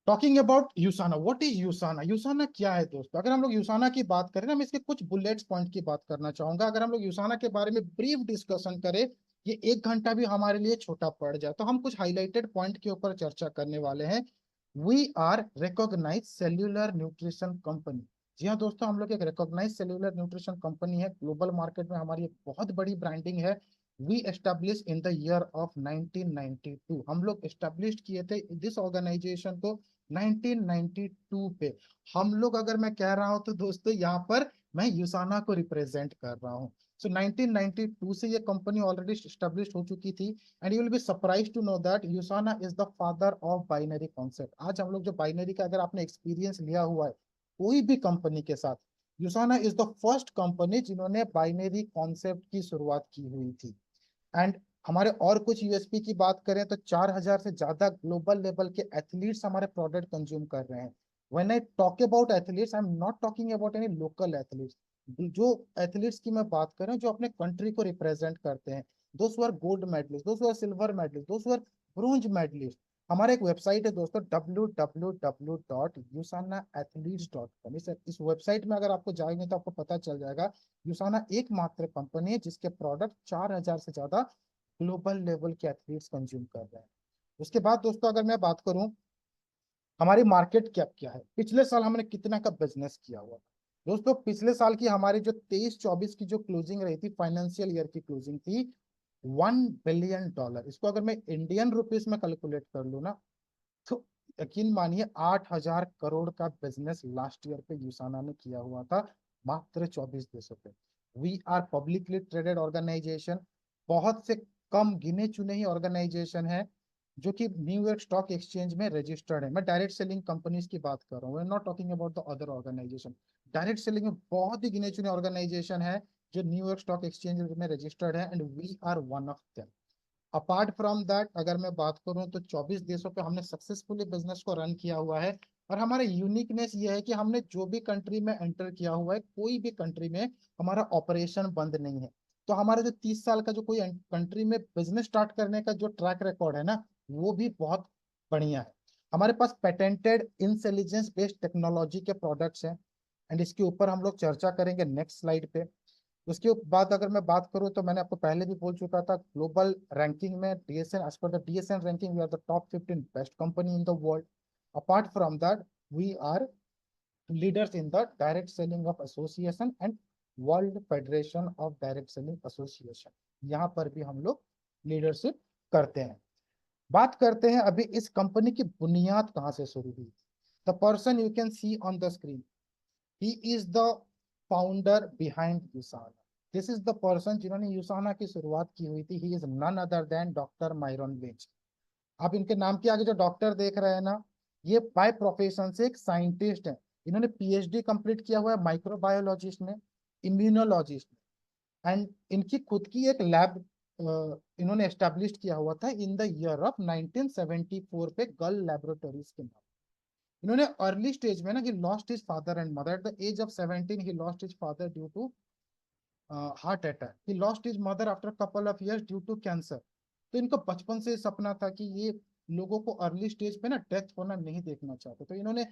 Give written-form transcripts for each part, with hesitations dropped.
Talking about USANA, what is USANA? USANA क्या है दोस्तों? अगर हम लोग यूसाना की बात करें ना, मैं इसके कुछ बुलेट्स पॉइंट की बात करना चाहूंगा। अगर हम लोग यूसाना के बारे में ब्रीफ डिस्कशन करें, ये 1 घंटा भी हमारे लिए छोटा पड़ जाए, तो हम कुछ हाईलाइटेड पॉइंट के ऊपर चर्चा करने वाले हैं। We are recognize cellular nutrition company. जी हाँ दोस्तों, हम लोग एक रिकॉग्नाइज सेल्यूलर न्यूट्रिशन कंपनी है। ग्लोबल मार्केट में हमारी एक बहुत बड़ी ब्रांडिंग है। We establish in the year of 1992। हम लोग एस्टेब्लिश किए थे दिस ऑर्गेनाइजेशन को 1992 पे। हम लोग, अगर मैं कह रहा हूं तो दोस्तों यहाँ पर मैं यूसाना को रिप्रेजेंट कर रहा हूँ। सो 1992 से ये कंपनी ऑलरेडी एस्टेब्लिश हो चुकी थी। And you will be surprise to know that Usana is the father of binary concept. आज हम लोग जो बाइनरी का अगर आपने एक्सपीरियंस लिया हुआ है कोई भी कंपनी के साथ, यूसाना इज द फर्स्ट कंपनी जिन्होंने बाइनरी कॉन्सेप्ट की शुरुआत की हुई थी। एंड हमारे और कुछ यूएसपी की बात करें तो 4,000 से ज्यादा ग्लोबल लेवल के एथलीट्स हमारे प्रोडक्ट कंज्यूम कर रहे हैं। When I talk about athletes, I am not talking about any local athletes. जो एथलीट्स की मैं बात कर रहा हूँ जो अपने कंट्री को रिप्रेजेंट करते हैं, those who are gold medalist, those who are silver medalist, those who are bronze medalist. हमारा एक वेबसाइट है दोस्तों, www.usanathletes.com। इस वेबसाइट में अगर आपको जाएंगे तो आपको पता चल जाएगा यूसाना एकमात्र कंपनी है जिसके प्रोडक्ट 4,000 से ज्यादा ग्लोबल लेवल के एथलीट्स कंज्यूम कर रहे हैं। उसके बाद दोस्तों अगर मैं बात करूं हमारी मार्केट कैप क्या है, पिछले साल हमने कितना का बिजनेस किया हुआ। दोस्तों पिछले साल की हमारी जो 23-24 की जो क्लोजिंग रही थी, फाइनेंशियल ईयर की क्लोजिंग थी $1 बिलियन। इसको अगर मैं इंडियन रुपीस में कैलकुलेट कर लूँ ना, तो यकीन मानिए 8,000 करोड़ का बिजनेस लास्ट ईयर पे यूसाना ने किया हुआ था, मात्र 24 देशों पे। We are publicly traded organisation. बहुत से कम गिने चुने ही ऑर्गेनाइजेशन है जो कि न्यूयॉर्क स्टॉक एक्सचेंज में रजिस्टर्ड है। मैं डायरेक्ट सेलिंग कंपनीज की बात कर रहा हूँ, not talking about the other organisation. Direct selling में बहुत ही गिने चुने ऑर्गेनाइजेशन है जो न्यूयॉर्क स्टॉक एक्सचेंज में रजिस्टर्ड है, and we are one of them. Apart from that अगर मैं बात करूं तो 24 देशों पे हमने सक्सेसफुली बिजनेस को रन किया हुआ है। और हमारा यूनिकनेस ये है कि हमने जो भी कंट्री में एंटर किया हुआ है, कोई भी कंट्री में हमारा ऑपरेशन बंद नहीं है। तो हमारे जो 30 साल का जो कोई कंट्री में बिजनेस स्टार्ट करने का जो ट्रैक रिकॉर्ड है ना, वो भी बहुत बढ़िया है। हमारे पास पेटेंटेड इंटेलिजेंस बेस्ड टेक्नोलॉजी के प्रोडक्ट्स हैं। एंड इसके ऊपर हम लोग चर्चा करेंगे नेक्स्ट स्लाइड पे। उसके बाद अगर मैं बात करूं तो मैंने आपको पहले भी बोल चुका था, ग्लोबल रैंकिंग में DSN, as per the DSN ranking we are the top 15 best company in the world. Apart from that we are leaders in the direct selling of association and world federation of direct selling association. यहाँ पर भी हम लोग leadership करते हैं। बात करते हैं अभी इस कंपनी की बुनियाद कहाँ से शुरू हुई। The person you can see on the screen, he is the founder behind Usana. This is the person जिन्होंने यूसाना की शुरुआत की हुई थी। He is none other than doctor Myron Lynch. आप इनके नाम के आगे जो डॉक्टर देख रहे हैं ना, ये बाय प्रोफेशन से एक साइंटिस्ट है। इन्होंने पीएचडी कंप्लीट किया हुआ है माइक्रोबायोलॉजिस्ट में, इम्यूनोलॉजिस्ट में। एंड इनकी खुद की एक लैब इन्होंने एस्टेब्लिश किया हुआ था इन द ईयर ऑफ 1974 पे, गर्ल लेबोरेटरीज के नाम। इन्होंने अर्ली स्टेज में ना, he lost his father and mother at the age of 17। He lost his father due to heart attack. He lost his mother after couple of years due to cancer. तो इनको बचपन से सपना था कि ये लोगों को अर्ली स्टेज पे ना डेथ होना नहीं देखना चाहते, तो इन्होंने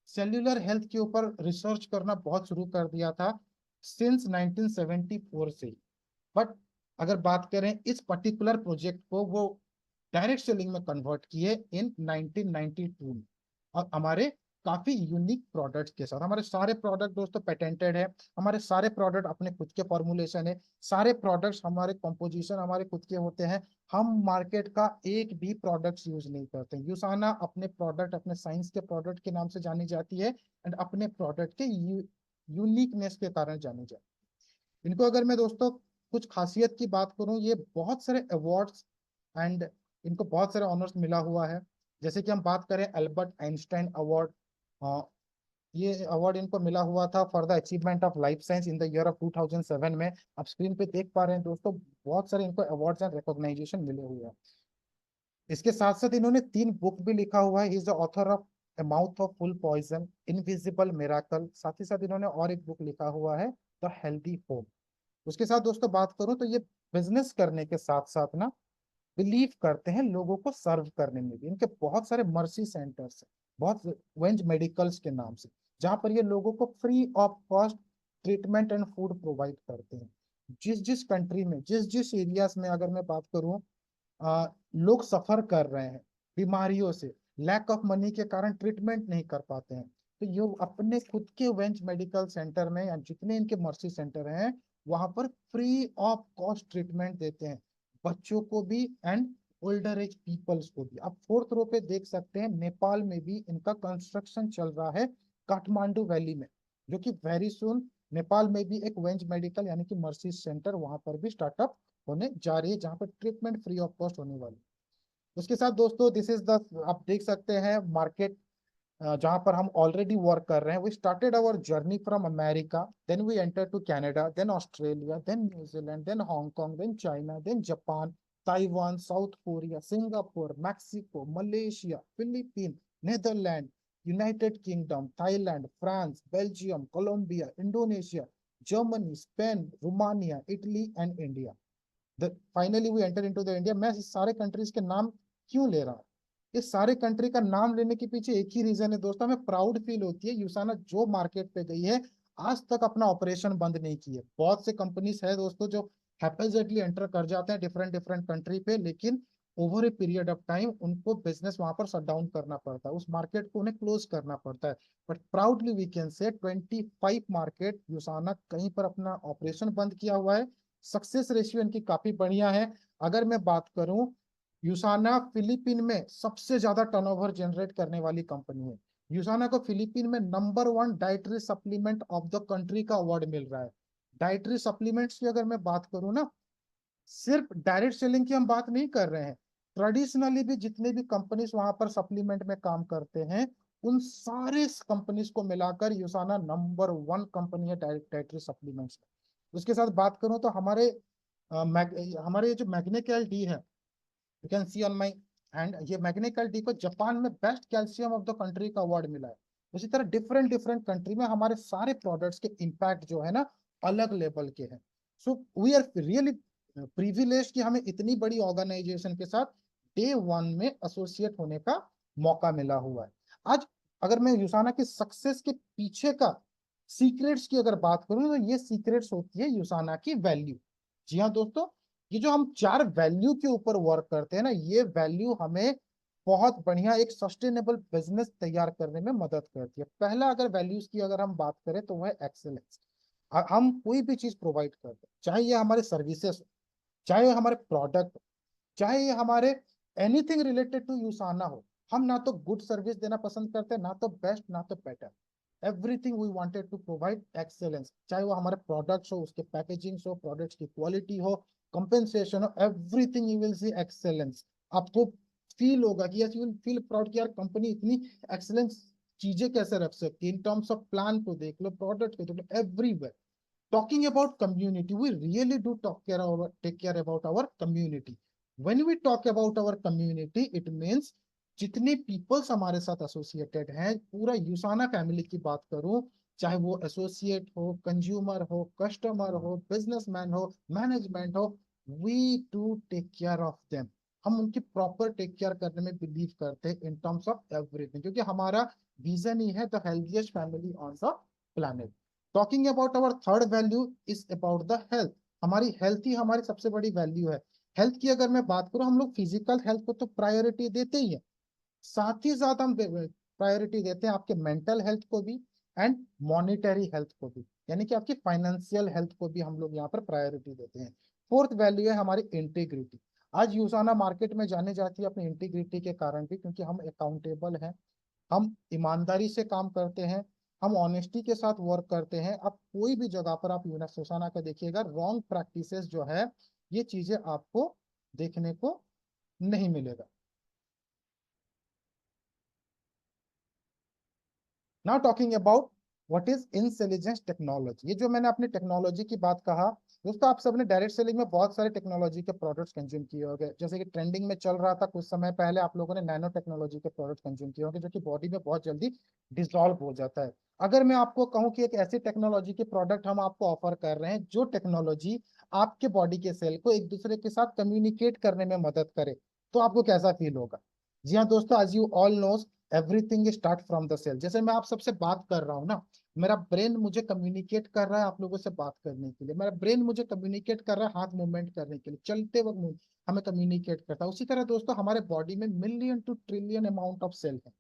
सेल्यूलर हेल्थ के ऊपर रिसर्च करना बहुत शुरू कर दिया था सिंस 1974 से। बट अगर बात करें इस पर्टिकुलर प्रोजेक्ट को, वो डायरेक्ट सेलिंग में कन्वर्ट किए इन 1992 में। और हमारे काफी यूनिक प्रोडक्ट्स के साथ, हमारे सारे प्रोडक्ट दोस्तों पेटेंटेड है। हमारे सारे प्रोडक्ट अपने खुद के फॉर्मुलेशन है। सारे प्रोडक्ट्स हमारे कंपोजिशन हमारे खुद के होते हैं। हम मार्केट का एक भी प्रोडक्ट्स यूज नहीं करते। यूसाना अपने प्रोडक्ट, अपने साइंस के प्रोडक्ट के नाम से जानी जाती है, एंड अपने प्रोडक्ट के यूनिकनेस के कारण जानी जाती है। इनको अगर मैं दोस्तों कुछ खासियत की बात करूं, ये बहुत सारे अवार्ड्स एंड इनको बहुत सारे ऑनर्स मिला हुआ है। जैसे कि हम बात करें अल्बर्ट आइंस्टाइन अवार्ड, ये अवार्ड इनको मिला हुआ था for the achievement of life science in the year of 2007 में। आप स्क्रीन पे देख पा रहे हैं दोस्तों, बहुत सारे इनको अवार्ड्स एंड रिकॉग्नाइजेशन मिले हुए हैं। इसके साथ साथ इन्होंने 3 बुक भी लिखा हुआ है। Is the author of a mouth of full poison, invisible miracle. साथ ही साथ इन्होंने और एक बुक लिखा हुआ है, द हेल्दी होम। उसके साथ दोस्तों बात करूं तो ये बिजनेस करने के साथ साथ ना बिलीव करते हैं लोगों को सर्व करने में भी। इनके बहुत सारे मर्सी सेंटर्स हैं। बहुत वेंज मेडिकल्स के नाम से, जहां पर ये लोगों को free of cost treatment and food provide करते हैं। जिस जिस कंट्री में, जिस जिस एरियाज में अगर मैं बात करूं, लोग सफर कर रहे हैं बीमारियों से, लैक ऑफ मनी के कारण ट्रीटमेंट नहीं कर पाते हैं, तो ये अपने खुद के वेंच मेडिकल सेंटर में या जितने इनके मर्सी सेंटर हैं वहां पर फ्री ऑफ कॉस्ट ट्रीटमेंट देते हैं, बच्चों को भी एंड ओल्डर एज पीपल्स को भी। आप फोर्थ रो पे देख सकते हैं, नेपाल में भी इनका कंस्ट्रक्शन चल रहा है काठमांडू वैली में, जो कि वेरी सुन नेपाल में भी एक वेंच मेडिकल यानी कि मर्सी सेंटर वहां पर भी स्टार्टअप होने जा रही है, जहां पर ट्रीटमेंट फ्री ऑफ कॉस्ट होने वाली है। उसके साथ दोस्तों दिस इज द, आप देख सकते हैं मार्केट जहां पर हम ऑलरेडी वर्क कर रहे हैं। We started our journey from America, then we enter to Canada, then Australia, then New Zealand, then Hong Kong, then China, then Japan, Taiwan, South Korea, Singapore, Mexico, Malaysia, Philippine, Netherland, United Kingdom, Thailand, France, Belgium, Colombia, Indonesia, Germany, Spain, Romania, Italy and India. Finally we enter into the India. मैं इस सारे countries के नाम क्यों ले रहा हूँ? इस सारे कंट्री का नाम लेने के पीछे एक ही रीजन है दोस्तों, हमें प्राउड फील होती है यूसाना जो मार्केट पे गई है आज तक अपना ऑपरेशन बंद नहीं की है। बहुत से कंपनीज है दोस्तों जो हैप्पीजेटली एंटर कर जाते हैं डिफरेंट डिफरेंट कंट्री पे, लेकिन over a period of time उनको बिजनेस वहां पर शट डाउन करना पड़ता है, उस मार्केट को उन्हें क्लोज करना पड़ता है। But proudly we can say 25 market यूसाना कहीं पर अपना ऑपरेशन बंद किया हुआ है। सक्सेस रेशियो इनकी काफी बढ़िया है। अगर मैं बात करूं, यूसाना फिलीपीन में सबसे ज्यादा टर्नओवर जनरेट करने वाली कंपनी है। यूसाना को फिलीपीन में number 1 dietary supplement of the country का अवार्ड मिल रहा है। डाइटरी सप्लीमेंट्स की अगर मैं बात करूं ना, सिर्फ डायरेक्ट सेलिंग की हम बात नहीं कर रहे हैं, ट्रेडिशनली भी जितने भी कंपनीज वहां पर सप्लीमेंट में काम करते हैं उन सारे कंपनीज को मिलाकर यूसाना नंबर 1 कंपनी है डाइटरी सप्लीमेंट्स। उसके साथ बात करूं तो हमारे ये जो मैग्नेकल डी है, you can see on my hand, ये मैग्नेकल डी को जापान में best calcium of the country का अवार्ड मिला है। उसी तरह डिफरेंट डिफरेंट कंट्री में हमारे सारे प्रोडक्ट्स के इम्पैक्ट जो है ना अलग लेवल के हैं। So we are really privilege कि हमें इतनी बड़ी ऑर्गेनाइजेशन के साथ डे 1 में एसोसिएट होने का मौका मिला हुआ है। आज अगर मैं यूसाना की सक्सेस के पीछे का सीक्रेट्स की अगर बात करूं तो ये सीक्रेट्स होती है यूसाना की वैल्यू। जी हाँ दोस्तों, ये जो हम 4 वैल्यू के ऊपर वर्क करते हैं ना, ये वैल्यू हमें बहुत बढ़िया एक सस्टेनेबल बिजनेस तैयार करने में मदद करती है। पहला अगर वैल्यूज की अगर हम बात करें तो वह है एक्सेलेंस। हम कोई भी चीज प्रोवाइड करते हैं, चाहे ये हमारे सर्विसेज हो, चाहे ये हमारे प्रोडक्ट हो, चाहे ये हमारे एनीथिंग रिलेटेड टू यूसाना हो, हम ना तो गुड सर्विस देना पसंद करते हैं, ना तो बेस्ट, ना तो better. Everything we wanted to provide excellence, चाहे वो हमारे प्रोडक्ट्स हो, उसके पैकेजिंग हो, प्रोडक्ट्स की क्वालिटी हो, कंपेंसेशन हो, everything you will see excellence. आपको फील होगा कि yes, you will feel proud कि यार कंपनी इतनी एक्सेलेंस चीजें कैसे रख सकती है। इन टर्म्स ऑफ प्लान को देख लो, प्रोडक्ट को देख लो, everywhere. Talking about community, we really do take care about our community. When we talk about our community, it means जितने पीपल्स हमारे साथ एसोसिएटेड हैं, पूरा यूसाना फैमिली की बात करूं, चाहे वो एसोसिएट हो, कंज्यूमर हो, कस्टमर हो, बिजनेसमैन हो, मैनेजमेंट हो, we do take care of them. हम उनकी प्रॉपर टेक केयर करने में बिलीव करते हैं इन टर्म्स ऑफ एवरीथिंग, क्योंकि हमारा विजन ही है the healthiest family on the planet. Talking about our third value is about the health. हमारी हेल्थ ही हमारी सबसे बड़ी वैल्यू है। हेल्थ की अगर मैं बात करूं, हम लोग फिजिकल हेल्थ को तो प्रायोरिटी देते ही है, साथ ही साथ हम प्रायोरिटी देते हैं आपके मेंटल हेल्थ को भी एंड मॉनिटरी हेल्थ को भी, यानी कि आपकी फाइनेंशियल हेल्थ को भी हम लोग यहाँ पर प्रायोरिटी देते हैं। फोर्थ वैल्यू है हमारी इंटीग्रिटी। आज यूसाना मार्केट में जाने जाती है अपनी इंटीग्रिटी के कारण भी, क्योंकि हम अकाउंटेबल हैं, हम ईमानदारी से काम करते हैं, हम ऑनेस्टी के साथ वर्क करते हैं। अब कोई भी जगह पर आप यूनासोसाना का देखिएगा, रॉन्ग प्रैक्टिसेस जो है ये चीजें आपको देखने को नहीं मिलेगा। Now talking about what is intelligence technology. ये जो मैंने अपनी टेक्नोलॉजी की बात कहा दोस्तों, आप सबने डायरेक्ट सेलिंग में बहुत सारे टेक्नोलॉजी के प्रोडक्ट्स कंज्यूम किए होंगे। जैसे कि ट्रेंडिंग में चल रहा था कुछ समय पहले, आप लोगों ने नैनो टेक्नोलॉजी के प्रोडक्ट्स कंज्यूम किए होंगे, जो कि बॉडी में बहुत जल्दी डिसॉल्व हो जाता है। अगर मैं आपको कहूँ कि एक ऐसी टेक्नोलॉजी के प्रोडक्ट हम आपको ऑफर कर रहे हैं जो टेक्नोलॉजी आपके बॉडी के सेल को एक दूसरे के साथ कम्युनिकेट करने में मदद करे, तो आपको कैसा फील होगा? जी हाँ दोस्तों, as you all knows, everything start from the cell. जैसे मैं आप सबसे बात कर रहा हूँ ना, मेरा ब्रेन मुझे कम्युनिकेट कर रहा है आप लोगों से बात करने के लिए, मेरा ब्रेन मुझे कम्युनिकेट कर रहा है हाथ मूवमेंट करने के लिए, चलते वक्त हमें कम्युनिकेट करता है। उसी तरह दोस्तों हमारे बॉडी में million to trillion amount of cell है।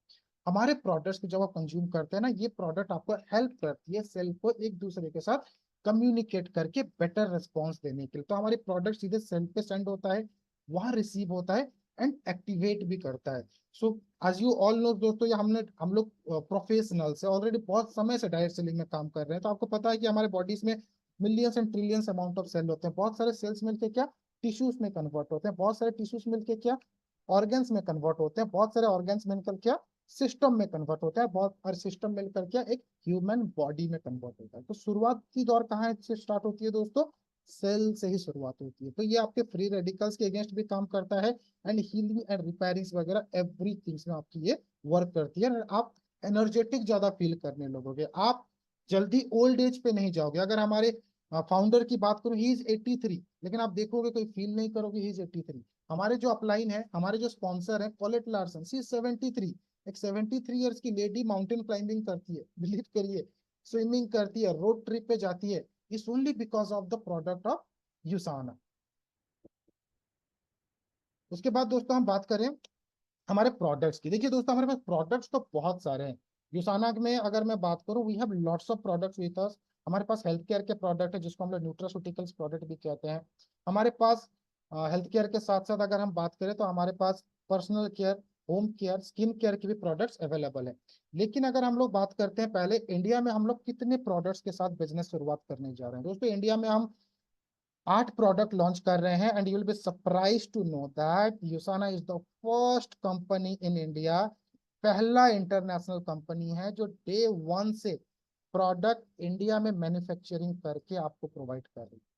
हमारे प्रोडक्ट्स को जब आप कंज्यूम करते हैं ना, ये प्रोडक्ट आपको हेल्प करती है सेल को एक दूसरे के साथ कम्युनिकेट करके बेटर रिस्पॉन्स देने के लिए। तो हमारे प्रोडक्ट सीधे सेल पे सेंड होता है, वहां रिसीव होता है एंड एक्टिवेट भी करता है। So as you all know दोस्तों, ये हम लोग प्रोफेशनल से ऑलरेडी बहुत समय से डायरेक्ट सेलिंग में काम कर रहे हैं, तो आपको पता है कि हमारे बॉडीज में millions and trillions amount of cell होते हैं। बहुत सारे सेल्स मिलके क्या टिश्यूज में कन्वर्ट होते हैं, बहुत सारे टिश्यूज मिलके क्या ऑर्गन्स में कन्वर्ट होते हैं, बहुत सारे ऑर्गन्स मिलकर क्या सिस्टम में कन्वर्ट होता है, बहुत और सिस्टम मिलकर क्या एक ह्यूमन बॉडी में कन्वर्ट होता है। तो शुरुआत की दौर कहाँ से स्टार्ट होती है दोस्तों? सेल से ही शुरुआत होती है। तो ये आपके फ्री रेडिकल्स के अगेंस्ट भी काम करता है एंड हीलिंग एंड रिपेयरिंग वगैरह एवरीथिंग में आपकी ये वर्क करती है। और आप एनर्जेटिक ज्यादा फील करने लगोगे, आप जल्दी ओल्ड एज पे नहीं जाओगे। अगर हमारे फाउंडर की बात करूं, ही इज 83, लेकिन आप देखोगे कोई फील नहीं करोगे ही इज 83। हमारे जो अपलाइन है, हमारे जो स्पॉन्सर है कॉलेट लार्सन, सी 73, एक 73 ईयर्स की लेडी माउंटेन क्लाइंबिंग करती है, बिलीव करिए, स्विमिंग करती है, रोड ट्रिप पे जाती है, is only because of the product of USANA. उसके बाद दोस्तों हम बात करें हमारे प्रोडक्ट्स की। देखिए दोस्तों हमारे पास प्रोडक्ट्स तो बहुत सारे हैं। यूसाना में अगर मैं बात करूं, we have lots of products with us. हमारे पास हेल्थ केयर के प्रोडक्ट है जिसको हम लोग न्यूट्रास्यूटिकल्स प्रोडक्ट भी कहते हैं। हमारे पास हेल्थ केयर के साथ साथ अगर हम बात करें तो हमारे पास personal care, home care, skin care के भी प्रोडक्ट्स अवेलेबल है। लेकिन अगर हम लोग बात करते हैं पहले इंडिया में हम लोग कितने प्रोडक्ट्स के साथ बिजनेस शुरुआत करने जा रहे हैं, दोस्तों इंडिया में हम 8 प्रोडक्ट लॉन्च कर रहे हैं and you will be surprise to know that Usana is the first company in India, पहला इंटरनेशनल कंपनी है जो डे वन से प्रोडक्ट इंडिया में मैन्युफैक्चरिंग करके आपको प्रोवाइड कर रही है।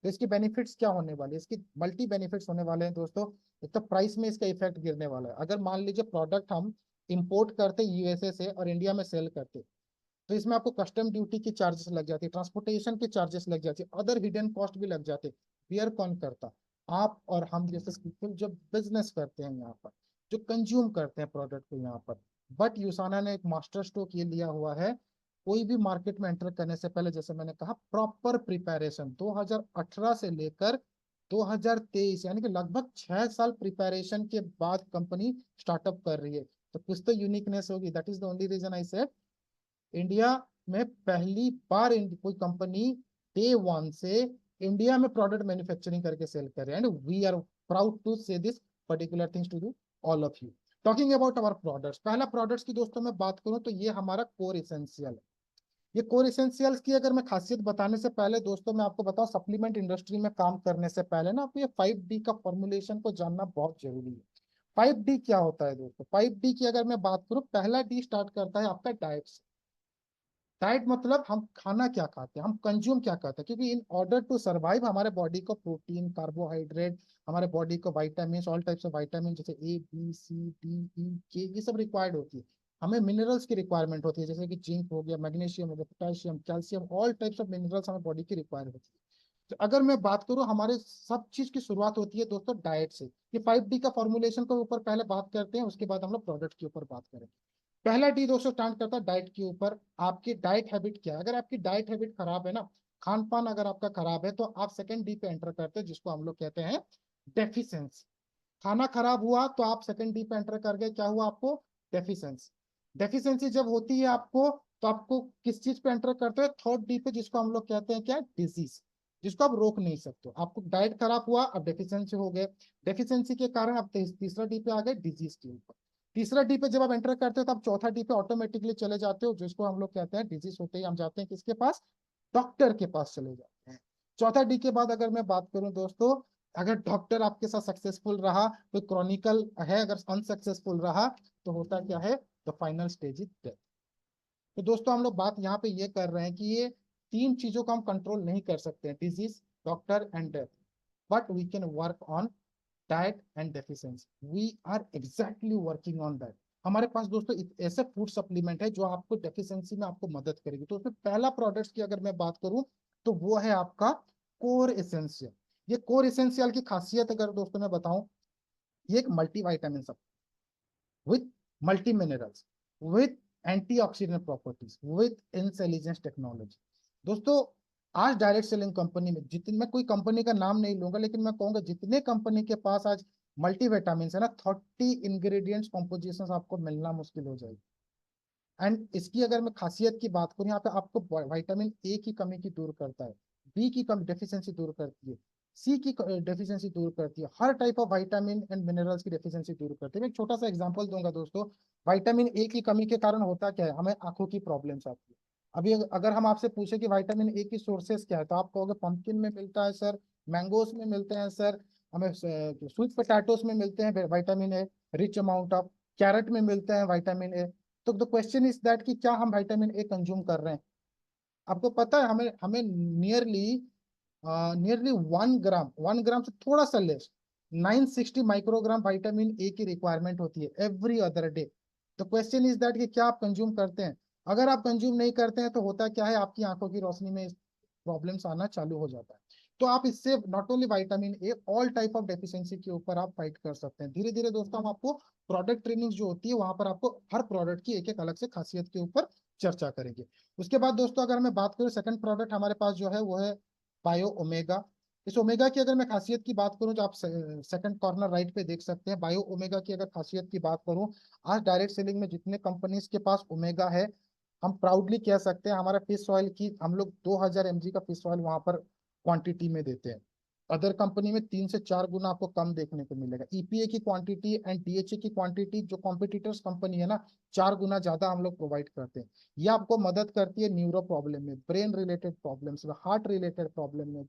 तो इसकी बेनिफिट्स क्या होने वाली है? इसकी मल्टी बेनिफिट्स होने वाले हैं दोस्तों। एक तो प्राइस में इसका इफेक्ट गिरने वाला है। अगर मान लीजिए प्रोडक्ट हम इंपोर्ट करते यूएसए से और इंडिया में सेल करते, तो इसमें आपको कस्टम ड्यूटी की चार्जेस लग जाती है, ट्रांसपोर्टेशन की चार्जेस लग जाती है, अदर हिडन कॉस्ट भी लग जाते। बियर कौन करता? आप और हम जैसे पीपल जो बिजनेस करते हैं यहाँ पर, जो कंज्यूम करते हैं प्रोडक्ट को यहाँ पर। बट यूसाना ने एक मास्टर स्ट्रोक ये लिया हुआ है, कोई भी मार्केट में एंटर करने से पहले जैसे मैंने कहा प्रॉपर प्रिपरेशन, 2018 से लेकर 2023 यानी कि लगभग 6 साल प्रिपरेशन के बाद कंपनी स्टार्टअप कर रही है। तो कुछ तो यूनिकनेस होगी, that is the only reason I said India में पहली बार कोई कंपनी डे वन से इंडिया में प्रोडक्ट मैन्युफैक्चरिंग करके सेल कर रहे हैं and we are proud to say this particular things to you all of you. Talking about our products, पहला प्रोडक्ट्स की दोस्तों मैं बात करूं तो ये हमारा कोर इसेंशियल है। ये कोर इसेंशियल्स की अगर मैं खासियत बताने से पहले दोस्तों मैं आपको बताऊं, सप्लीमेंट इंडस्ट्री में काम करने से पहले ना आपको ये 5D का फॉर्मुलेशन को जानना बहुत जरूरी है। 5D क्या होता है दोस्तों? 5D की अगर मैं बात करूं, पहला डी स्टार्ट करता है आपका डाइट से। डाइट मतलब हम खाना क्या खाते हैं, हम कंज्यूम क्या करते हैं, क्योंकि इन ऑर्डर टू सर्वाइव हमारे बॉडी को प्रोटीन, कार्बोहाइड्रेट, हमारे बॉडी को vitamin, all types of vitamin जैसे A B C D E के, ये सब रिक्वायर्ड होती है। हमें मिनरल्स की रिक्वायरमेंट होती है जैसे कि जिंक हो गया, मैग्नीशियम हो गया, potassium, calcium, all types of minerals हमारे बॉडी की रिक्वायर होती है। तो अगर मैं बात करूं, हमारे सब चीज की शुरुआत होती है दोस्तों डाइट से। ये 5D का फॉर्मुलेशन के ऊपर पहले बात करते हैं, उसके बाद हम लोग प्रोडक्ट के ऊपर बात करेंगे। पहला डी दोस्तों स्टार्ट करता है डाइट के ऊपर। आपकी डाइट हैबिट क्या है? अगर आपकी डाइट हैबिट खराब है ना, खान पान अगर आपका खराब है, तो आप सेकंड डी पे एंटर करते हैं जिसको हम लोग कहते हैं डेफिशिएंसी। खाना खराब हुआ तो आप सेकंड डी पे एंटर कर गए, क्या हुआ आपको? डेफिशिएंसी। डेफिशिएंसी जब होती है आपको, तो आपको किस चीज पे एंटर करते हैं? थर्ड डी पे, जिसको हम लोग कहते हैं क्या? डिजीज, जिसको आप रोक नहीं सकते। आपको डाइट खराब हुआ, अब डेफिशिएंसी हो गए, डेफिशिएंसी के कारण आप तीसरा डी पे आ गए, डिजीज के ऊपर। तीसरा डी पे जब आप एंटर करते हो तो आप चौथा डी पे ऑटोमेटिकली चले जाते हो, जिसको हम लोग कहते हैं डिजीज होते ही हम जाते हैं किसके पास? डॉक्टर के पास चले जाते हैं। चौथा डी के बाद अगर मैं बात करूं दोस्तों, अगर डॉक्टर आपके साथ सक्सेसफुल रहा तो क्रॉनिकल है, अगर अनसक्सेसफुल रहा तो होता क्या है? The final stage is death. तो दोस्तों हम लोग बात यहाँ पे ये कर रहे हैं कि ये तीन चीजों को हम कंट्रोल नहीं कर सकते हैं, disease, doctor and death, but we can work on diet and deficiency. We are exactly working on that. हमारे पास दोस्तों ऐसे फूड सप्लीमेंट है जो आपको डेफिशिएंसी में आपको मदद करेगी। तो उसमें पहला प्रोडक्ट्स की अगर मैं बात करूं तो वो है आपका कोर एसेंशियल। ये कोर एसेंशियल की खासियत अगर दोस्तों मैं बताऊं, ये एक मल्टी विटामिन सब with multi minerals with antioxidant properties with intelligence technology. दोस्तों आज डायरेक्ट सेलिंग कंपनी में जितने, मैं कोई कंपनी का नाम नहीं लूंगा, लेकिन मैं कहूंगा जितने कंपनी के पास आज मल्टीविटामिन है ना, 30 इंग्रेडिएंट्स कॉम्पोजिशन आपको मिलना मुश्किल हो जाएगी। एंड इसकी अगर मैं खासियत की बात करूं, यहाँ पे आपको विटामिन ए की कमी की दूर करता है, बी की कमी डेफिशिएंसी दूर करती है, सी की डेफिशिएंसी दूर करती है, हर type of vitamin and minerals की डेफिशिएंसी दूर करती है। मैं एक छोटा सा एग्जांपल दूंगा दोस्तों, विटामिन ए की कमी के कारण होता क्या है, हमें आंखों की प्रॉब्लम्स आती है। अभी अगर हम आपसे पूछे कि विटामिन ए की सोर्सेस क्या है, तो आप कहोगे पंपकिन में मिलता है सर, मैंगोस में मिलते हैं सर, हमें स्वीट पोटैटोस में मिलते हैं vitamin A rich amount of, carrot में मिलते हैं विटामिन ए। तो द क्वेश्चन इज दैट कि क्या हम विटामिन ए कंज्यूम कर रहे हैं? आपको पता है हमें हमें नियरली नियरली 1 ग्राम, 1 ग्राम से थोड़ा सा लेस, 960 माइक्रोग्राम विटामिन ए की रिक्वायरमेंट होती है every other day. The question is that कि क्या आप कंज्यूम करते हैं? अगर आप कंज्यूम नहीं करते हैं तो होता क्या है, आपकी आंखों की रोशनी में प्रॉब्लम्स आना चालू हो जाता है। तो आप इससे not only vitamin A, all type of deficiency के ऊपर आप फाइट कर सकते हैं। धीरे धीरे दोस्तों हम आपको प्रोडक्ट ट्रेनिंग जो होती है वहां पर आपको हर प्रोडक्ट की एक एक अलग से खासियत के ऊपर चर्चा करेंगे। उसके बाद दोस्तों अगर मैं बात करूं, सेकंड प्रोडक्ट हमारे पास जो है वो है बायो ओमेगा। इस ओमेगा की अगर मैं खासियत की बात करूं, जो आप सेकंड कॉर्नर राइट पे देख सकते हैं, बायो ओमेगा की अगर खासियत की बात करूं, आज डायरेक्ट सेलिंग में जितने कंपनीज के पास ओमेगा है, हम प्राउडली कह सकते हैं हमारा फिश ऑयल की हम लोग 2000 mg का फिश ऑयल वहां पर क्वांटिटी में देते हैं। अदर कंपनी में 3 से 4 गुना आपको कम देखने को मिलेगा। ईपीए की क्वांटिटी एंड डीएचए की क्वांटिटी जो कॉम्पिटिटर्स कंपनी है ना, 4 गुना ज्यादा हम लोग प्रोवाइड करते हैं। ये आपको मदद करती है न्यूरो प्रॉब्लम में, ब्रेन रिलेटेड प्रॉब्लम्स में, हार्ट रिलेटेड प्रॉब्लम में,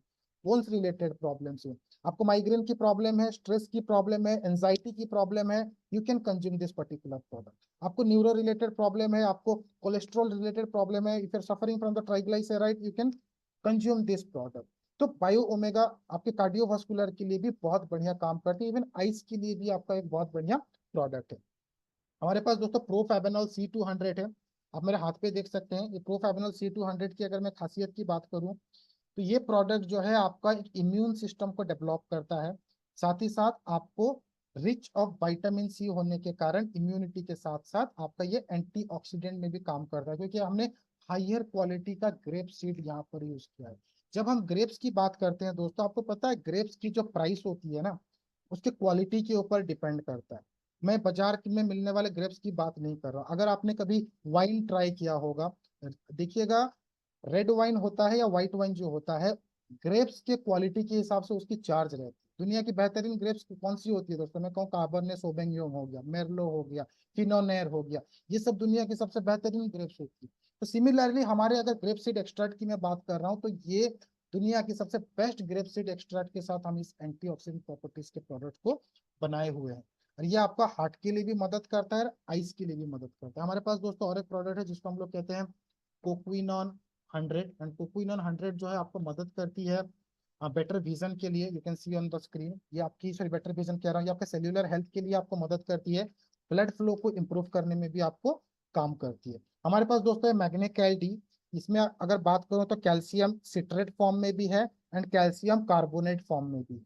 बोन्स रिलेटेड प्रॉब्लम्स में। आपको माइग्रेन की प्रॉब्लम है, स्ट्रेस की प्रॉब्लम है, एंजाइटी की प्रॉब्लम है, you can consume this particular product. आपको न्यूरो रिलेटेड प्रॉब्लम है, आपको कोलेस्ट्रॉल रिलेटेड प्रॉब्लम है, if you are suffering from the triglyceride, you can consume this product. तो बायो ओमेगा आपके कार्डियोवास्कुलर के लिए भी बहुत बढ़िया काम करती है, इवन आइस के लिए भी आपका एक बहुत बढ़िया प्रोडक्ट है। हमारे पास दोस्तों प्रोफेबेनॉल C200 है, आप मेरे हाथ पे देख सकते हैं। ये प्रोफेबेनॉल C200 की अगर मैं खासियत की बात करूं, तो ये प्रोडक्ट जो है आपका एक इम्यून सिस्टम को डेवलप करता है, साथ ही साथ आपको रिच ऑफ विटामिन सी होने के कारण इम्यूनिटी के साथ साथ आपका ये एंटीऑक्सीडेंट में भी काम करता है, क्योंकि हमने हायर क्वालिटी का ग्रेप सीड यहाँ पर यूज किया है। जब हम ग्रेप्स की बात करते हैं दोस्तों, आपको पता है ग्रेप्स की जो प्राइस होती है ना, उसके क्वालिटी के ऊपर डिपेंड करता है। मैं बाजार में मिलने वाले ग्रेप्स की बात नहीं कर रहा हूँ। अगर आपने कभी वाइन ट्राई किया होगा, देखिएगा, रेड वाइन होता है या व्हाइट वाइन जो होता है, ग्रेप्स के क्वालिटी के हिसाब से उसकी चार्ज रहती है। दुनिया की बेहतरीन ग्रेप्स कौन सी होती है दोस्तों? मैं कहूँ कार्बरने सौविग्नोन हो गया, मेरलो हो गया, फिनोनेर हो गया, ये सब दुनिया की सबसे बेहतरीन ग्रेप्स होती है। तो सिमिलरली हमारे अगर ग्रेप सीड एक्सट्रैक्ट की मैं बात कर रहा हूँ, तो ये दुनिया की सबसे बेस्ट ग्रेप सीड एक्सट्रैक्ट के साथ हम इस एंटीऑक्सीडेंट प्रॉपर्टीज के प्रोडक्ट को बनाए हुए हैं। और ये आपका हार्ट के लिए भी मदद करता है, आइस के लिए भी मदद करता है। हमारे पास दोस्तों और एक प्रोडक्ट है जिसको हम लोग कहते हैं कोक्विनॉन 100। एंड कोक्विनॉन 100 जो है आपको मदद करती है बेटर विजन के लिए, you can see on the screen, ये आपकी, सॉरी बेटर विजन कह रहा हूँ, ये आपके सेल्यूलर हेल्थ के लिए आपको मदद करती है, ब्लड फ्लो को इंप्रूव करने में भी आपको काम करती है। हमारे पास दोस्तों है मैग्नेकाइल डी। इसमें अगर बात करूं तो कैल्शियम सिट्रेट फॉर्म में भी है एंड कैल्शियम कार्बोनेट फॉर्म में भी है।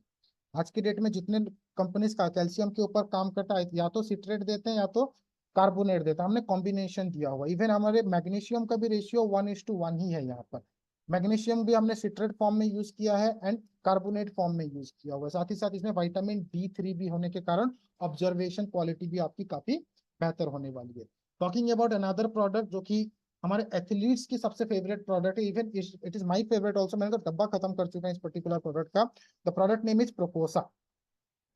आज की डेट में जितने कंपनीज का कैल्शियम के ऊपर काम करता है, या तो सिट्रेट देते हैं या तो कार्बोनेट देता है, हमने कॉम्बिनेशन दिया हुआ। इवन हमारे मैग्नीशियम का भी रेशियो 1:1 ही है यहाँ पर। मैग्नीशियम भी हमने सिट्रेट फॉर्म में यूज किया है एंड कार्बोनेट फॉर्म में यूज किया हुआ है। साथ ही साथ इसमें विटामिन D3 भी होने के कारण ऑब्जर्वेशन क्वालिटी भी आपकी काफी बेहतर होने वाली है। टॉकिंग अबाउट अनदर प्रोडक्ट जो कि हमारे एथलीट्स की सबसे फेवरेट प्रोडक्ट है, even it is my favourite also, मैंने तो डब्बा खत्म कर चुका है इस पर्टिकुलर प्रोडक्ट का। The product name is Procosa.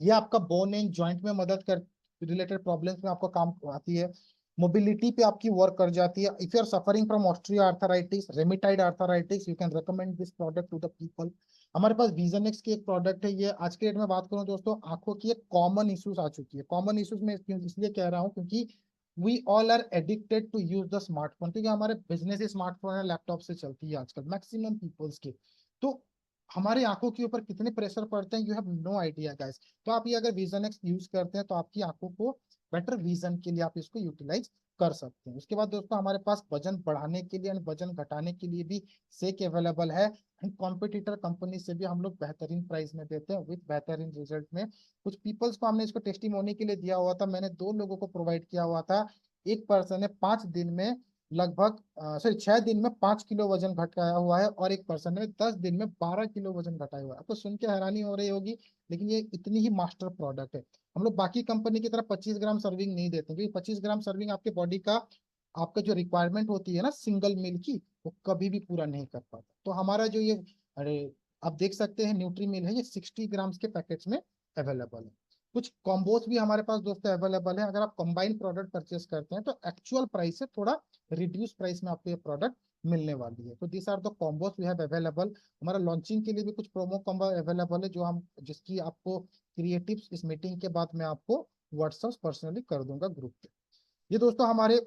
ये आपका बोन एंड जॉइंट में मदद कर, रिलेटेड प्रॉब्लम्स में आपको काम आती है, मोबिलिटी पे आपकी वर्क कर जाती है। If you are suffering from osteo arthritis, rheumatoid arthritis, you can recommend this product to the people. हमारे पास विजन एक्स की एक प्रोडक्ट है, ये आज के डेट में बात करूं दोस्तों, आंखों की एक कॉमन इश्यूज आ चुकी है। कॉमन इश्यूज में इसलिए कह रहा हूँ क्योंकि we all are addicted to use the smartphone, क्योंकि हमारे बिजनेस ही स्मार्टफोन है, लैपटॉप से चलती है आजकल मैक्सिमम पीपल्स के। तो हमारी आंखों के ऊपर कितने प्रेशर पड़ते हैं, you have no idea guys. तो आप ये अगर विजन एक्स यूज करते हैं तो आपकी आंखों को बेटर विजन के लिए आप इसको यूटिलाइज कर सकते हैं। उसके बाद दोस्तों हमारे पास वजन बढ़ाने के लिए एंड वजन घटाने के लिए भी शेक अवेलेबल है, एंड कॉम्पिटिटर कंपनी से भी हम लोग बेहतरीन प्राइस में देते हैं विद बेहतरीन रिजल्ट में। कुछ पीपल्स को हमने इसको टेस्टिमोनी के लिए दिया हुआ था, मैंने 2 लोगों को प्रोवाइड किया हुआ था। एक पर्सन ने 5 दिन में लगभग 6 दिन में 5 किलो वजन घटाया हुआ है, और एक पर्सन ने 10 दिन में 12 किलो वजन घटाया हुआ है। आपको सुन के हैरानी हो रही होगी, लेकिन ये इतनी ही मास्टर प्रोडक्ट है। हम लोग बाकी कंपनी की तरह 25 ग्राम सर्विंग नहीं देते, क्योंकि 25 ग्राम सर्विंग आपके बॉडी का, आपका जो रिक्वायरमेंट होती है ना सिंगल मील की, वो कभी भी पूरा नहीं कर पाता। तो हमारा जो ये, अरे आप देख सकते हैं न्यूट्री मिल है, ये 60 ग्राम्स के पैकेट्स में अवेलेबल है। कुछ कॉम्बोस भी हमारे पास दोस्तों अवेलेबल है। अगर आप कंबाइंड प्रोडक्ट परचेस करते हैं तो एक्चुअल प्राइस से थोड़ा रिड्यूस प्राइस में आपको ये प्रोडक्ट मिलने वाली है। तो this are the combos we have available. हमारा लॉन्चिंग के लिए भी कुछ प्रोमो कॉम्बो अवेलेबल है, जो हम, जिसकी आपको क्रिएटिव्स इस मीटिंग के बाद मैं आपको व्हाट्सएप पर्सनली कर दूंगा ग्रुप पे। ये दोस्तों हमारे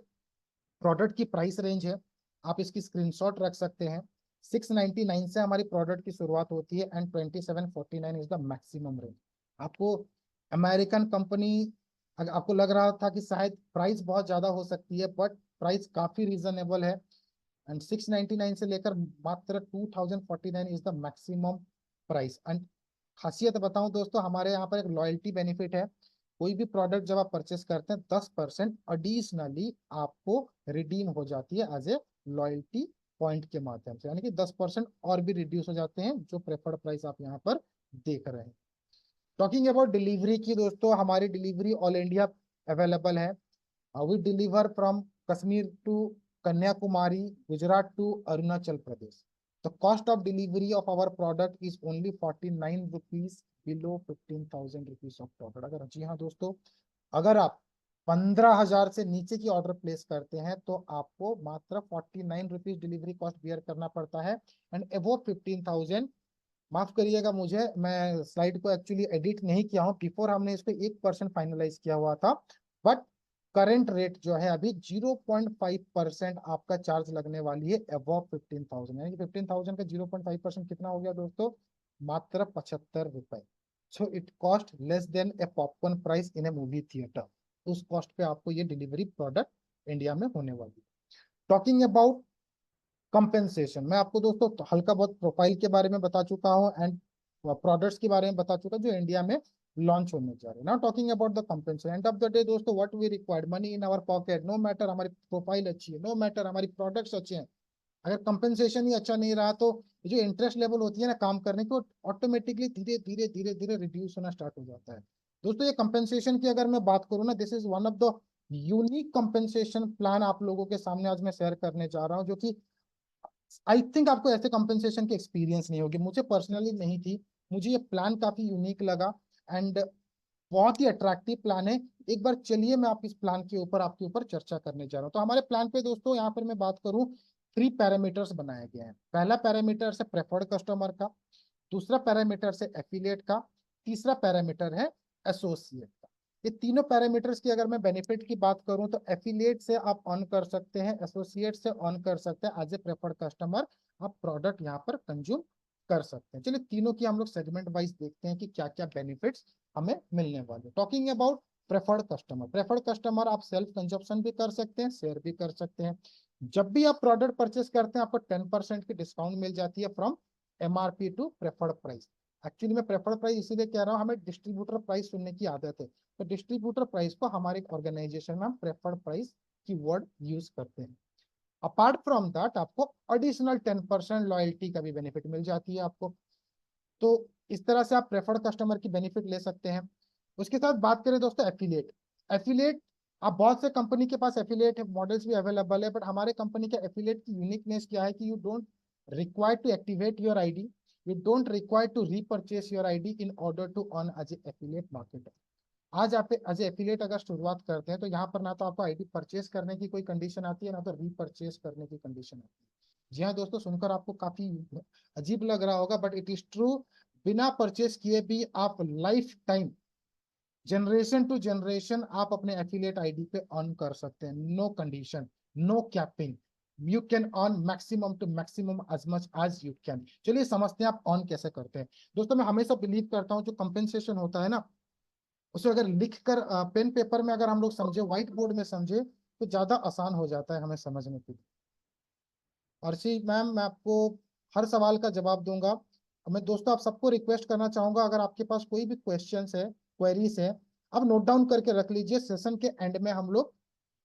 प्रोडक्ट की प्राइस रेंज है, आप इसकी स्क्रीनशॉट रख सकते हैं। 699 से हमारी प्रोडक्ट की शुरुआत होती है, and 2749 is the maximum range. आपको अमेरिकन कंपनी, अगर आपको लग रहा था कि शायद प्राइस बहुत ज्यादा हो सकती है, बट प्राइस काफी रीजनेबल है। एंड 699 से लेकर मात्र 2049 is the maximum price. And खासियत बताऊं दोस्तों, हमारे यहाँ पर एक लॉयल्टी बेनिफिट है। कोई भी प्रोडक्ट जब आप परचेस करते हैं 10% एडिशनली आपको रिडीम हो जाती है एज ए लॉयल्टी पॉइंट के माध्यम से, यानी कि 10% और भी रिड्यूस हो जाते हैं, जो प्रेफर्ड प्राइस आप यहाँ पर देख रहे हैं। टॉकिंग अबाउट डिलीवरी की दोस्तों, हमारी डिलीवरी ऑल इंडिया अवेलेबल है। We deliver from Kashmir to Kanyakumari, Gujarat to Arunachal Pradesh. The cost of delivery of our product is only 49 rupees, below 15,000 rupees of product. अगर जी हाँ दोस्तों, अगर आप 15,000 से नीचे की ऑर्डर प्लेस करते हैं तो आपको मात्र 49 रुपीज डिलीवरी कॉस्ट बियर करना पड़ता है। एंड अबोव 15,000, माफ करिएगा मुझे, मैं स्लाइड को एक्चुअली एडिट नहीं किया हूँ, बिफोर हमने इसको 1% फाइनलाइज किया हुआ था, बट करंट रेट जो है अभी 0.5% आपका चार्ज लगने वाली है अबव 15,000, यानी कि 15,000 का 0.5% कितना हो गया दोस्तों, मात्र 75 रुपए। So it cost less than A popcorn price in A movie theatre. उस कॉस्ट पे आपको ये डिलीवरी प्रोडक्ट इंडिया में होने वाली है। टॉकिंग अबाउट कंपेंसेशन, मैं आपको दोस्तों तो हल्का बहुत प्रोफाइल के बारे में बता चुका हूँ, एंड प्रोडक्ट्स के बारे में बता चुका जो इंडिया में लॉन्च होने जा रहे हैं। Now talking about the compensation, end of the day दोस्तों what we required, money in our pocket, no matter हमारी प्रोफाइल अच्छी है, नो मैटर हमारी प्रोडक्ट्स अच्छे हैं, अगर कंपेंसेशन ही अच्छा नहीं रहा तो ये जो इंटरेस्ट लेवल होती है ना काम करने की, वो ऑटोमेटिकली धीरे धीरे धीरे धीरे रिड्यूस होना स्टार्ट हो जाता है। दोस्तों ये कंपेंसेशन की अगर मैं बात करूँ ना, this is one of the unique compensation plan आप लोगों के सामने आज मैं शेयर करने जा रहा हूँ, जो कि आई थिंक आपको ऐसे कंपेंसेशन की एक्सपीरियंस नहीं होगी, मुझे पर्सनली नहीं थी। मुझे ये प्लान काफी यूनिक लगा, एंड बहुत ही अट्रैक्टिव प्लान है। एक बार चलिए मैं आप इस प्लान के ऊपर आपके ऊपर चर्चा करने जा रहा हूँ। तो हमारे प्लान पे दोस्तों यहाँ पर मैं बात करूँ, 3 पैरामीटर्स बनाए गए हैं। पहला पैरामीटर है प्रेफर्ड कस्टमर का, दूसरा पैरामीटर है एफिलिएट का, तीसरा पैरामीटर है एसोसिएट का। ये तीनों पैरामीटर्स की अगर मैं बेनिफिट की बात करूं तो एफिलिएट से आप ऑन कर सकते हैं, एसोसिएट से ऑन कर सकते हैं, एज ए प्रेफर्ड कस्टमर आप प्रोडक्ट यहाँ पर कंज्यूम कर सकते हैं। चलिए तीनों की हम लोग सेगमेंट वाइज देखते हैं कि क्या क्या बेनिफिट्स हमें मिलने वाले। Talking about preferred customer, preferred customer आप सेल्फ कंजप्शन भी कर सकते हैं, शेयर भी कर सकते हैं। जब भी आप प्रोडक्ट परचेस करते हैं आपको 10% की डिस्काउंट मिल जाती है from MRP to preferred price. Actually मैं प्रेफर्ड प्राइस इसीलिए कह रहा हूँ, हमें डिस्ट्रीब्यूटर प्राइस सुनने की आदत है, तो डिस्ट्रीब्यूटर प्राइस को हमारे ऑर्गेनाइजेशन में हम प्रेफर्ड प्राइस की वर्ड यूज करते हैं। अपार्ट फ्रॉम दैट आपको एडिशनल 10% लॉयल्टी का भी बेनिफिट मिल जाती है आपको। तो इस तरह से आप प्रेफर्ड कस्टमर की बेनिफिट ले सकते हैं। उसके साथ बात करें दोस्तों एफिलिएट, एफिलिएट आप बहुत से कंपनी के पास एफिलिएट मॉडल्स भी अवेलेबल है, बट हमारे कंपनी के एफिलिएट की यूनिकनेस क्या है कि you don't require to activate your ID, you don't require to repurchase your ID in order to earn as affiliate marketer. आज आप एज एफिलिएट अगर शुरुआत करते हैं तो यहाँ पर ना तो आपको आईडी परचेस करने की कोई कंडीशन आती है, ना तो रीपरचेस करने की कंडीशन आती है। जी हाँ दोस्तों, सुनकर आपको काफी अजीब लग रहा होगा, बट इट इज ट्रू। बिना परचेस किए भी आप life time, generation to generation आप अपने एफिलिएट आईडी पे अर्न कर सकते हैं, no condition, no capping, you can earn maximum to maximum as much as you can. चलिए समझते हैं आप अर्न कैसे करते हैं। दोस्तों मैं हमेशा बिलीव करता हूं जो कंपेंसेशन होता है ना, उसे अगर लिख कर पेन पेपर में अगर हम लोग समझे, व्हाइट बोर्ड में समझे, तो ज्यादा आसान हो जाता है हमें समझने के लिए। अर्शी मैम, मैं आपको हर सवाल का जवाब दूंगा। मैं दोस्तों आप सबको रिक्वेस्ट करना चाहूंगा, अगर आपके पास कोई भी क्वेश्चंस है, क्वेरीज है, आप नोट डाउन करके रख लीजिए। सेशन के एंड में हम लोग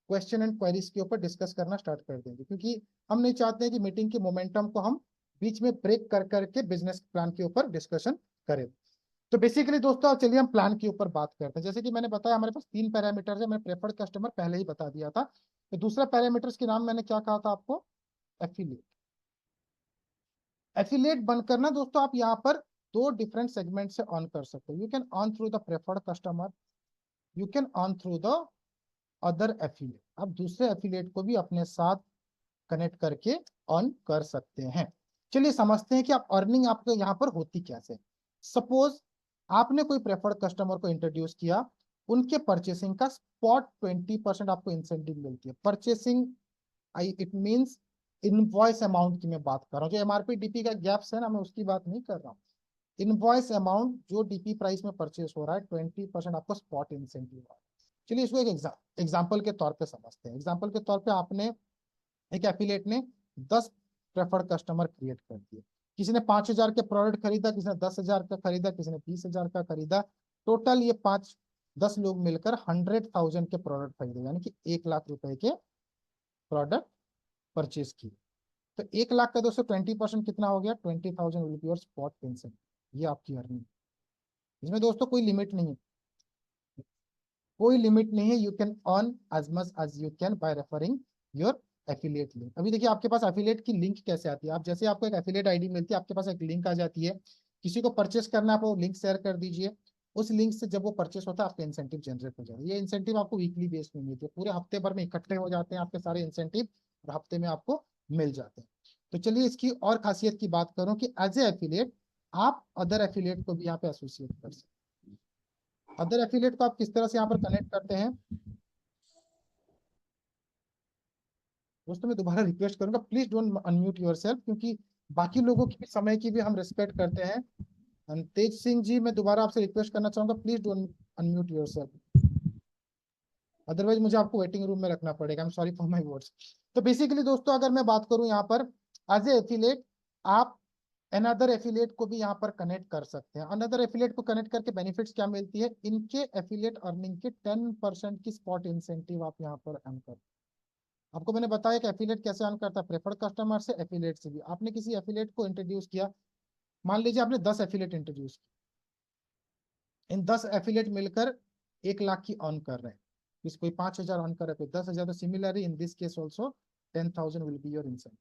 क्वेश्चन एंड क्वेरीज के ऊपर डिस्कस करना स्टार्ट कर देंगे, क्योंकि हम नहीं चाहते हैं कि मीटिंग के मोमेंटम को हम बीच में ब्रेक कर करके बिजनेस प्लान के ऊपर डिस्कशन करें। तो बेसिकली दोस्तों अब चलिए हम प्लान के ऊपर बात करते हैं। जैसे कि मैंने बताया हमारे पास 3 पैरामीटर है, मैंने प्रेफर्ड कस्टमर पहले ही बता दिया था। तो दूसरा पैरामीटर्स के नाम मैंने क्या कहा था आपको? एफिलिएट। एफिलिएट बनकर ना दोस्तों आप यहाँ पर दो डिफरेंट सेगमेंट से ऑन कर सकते हो। You can on through the preferred customer, you can on through the other affiliate. आप दूसरे एफिलिएट को भी अपने साथ कनेक्ट करके ऑन कर सकते हैं। चलिए समझते हैं कि आप अर्निंग आपके यहाँ पर होती कैसे। सपोज आपने कोई प्रेफर्ड कस्टमर को इंट्रोड्यूस किया, उनके परचेसिंग का स्पॉट 20% आपको इंसेंटिव मिलती है। Purchasing I it means invoice amount की मैं बात कर रहा हूँ। जो एमआरपी डीपी का गैप्स है ना, मैं उसकी बात नहीं कर रहा हूँ। इनवॉइस अमाउंट जो डीपी प्राइस में परचेस हो रहा है, 20% आपको स्पॉट इंसेंटिव आ रहा है। चलिए इसको एक एग्जाम्पल के तौर पे समझते हैं। एग्जाम्पल के तौर पे आपने एक एफिलिएट ने 10 प्रेफर्ड कस्टमर क्रिएट कर दिए। किसी ने 5,000 के प्रोडक्ट खरीदा, किसी ने 10,000 का खरीदा, किसी ने 20,000 का खरीदा। टोटल ये 5-10 लोग मिलकर 100,000 के प्रोडक्ट खरीदे, यानी कि 1 लाख रुपए के प्रोडक्ट परचेज किए। तो 1 लाख का दोस्तों 20% कितना हो गया? 20,000 will be your spot pension. ये आपकी अर्निंग। इसमें दोस्तों कोई लिमिट नहीं है, कोई लिमिट नहीं है। You can earn as much as you can by referring your affiliate link. अभी देखिए आपके पास एफिलिएट की लिंक कैसे आती है। आप जैसे आपको एक एफिलिएट आईडी मिलती है, आपके पास एक लिंक आ जाती है। किसी को परचेस करना है, आप वो लिंक शेयर कर दीजिए। उस लिंक से जब वो परचेस होता है, आपका इंसेंटिव जनरेट हो जाता है। ये इंसेंटिव आपको वीकली बेस में मिलती है, पूरे हफ्ते भर में इकट्ठे हो जाते हैं आपके सारे इंसेंटिव, और हफ्ते में आपको मिल जाते हैं। तो चलिए इसकी और खासियत की बात करूं कि एज ए एफिलिएट आप अदर एफिलिएट को भी यहाँ पे एसोसिएट कर सकते हैं। अदर एफिलिएट को आप किस तरह से यहाँ पर कनेक्ट करते हैं दोस्तों? मैं दोबारा रिक्वेस्ट करूंगा, प्लीज डोंट अनम्यूट योरसेल्फ, क्योंकि बाकी लोगों की भी समय की भी हम रिस्पेक्ट करते हैं। तेज सिंह जी, मैं दोबारा आपसे रिक्वेस्ट करना चाहूंगा, please don't unmute yourself, otherwise मुझे आपको वेटिंग रूम में रखना पड़ेगा। I am sorry for my words. तो बेसिकली दोस्तों अगर मैं बात करूं यहाँ पर एज ए एफिलिएट, आप अनदर एफिलिएट को भी यहाँ पर कनेक्ट कर सकते हैं। अनदर एफिलिएट को कनेक्ट करके बेनिफिट्स क्या मिलती है? इनके एफिलिएट अर्निंग के 10% की स्पॉट इंसेंटिव आप यहाँ पर अर्न कर। आपको मैंने बताया कि एफिलिएट कैसे अर्न करता है, प्रेफर्ड कस्टमर से, एफिलिएट से भी। आपने किसी एफिलिएट को इंट्रोड्यूस किया, मान लीजिए आपने 10 एफिलिएट इंट्रोड्यूस किए, इन 10 एफिलिएट मिलकर 1 लाख की अर्न कर रहे हैं। किस कोई 5,000 अर्न कर रहे हैं, कोई 10,000। तो similarly in this case also 10,000 will be your incentive.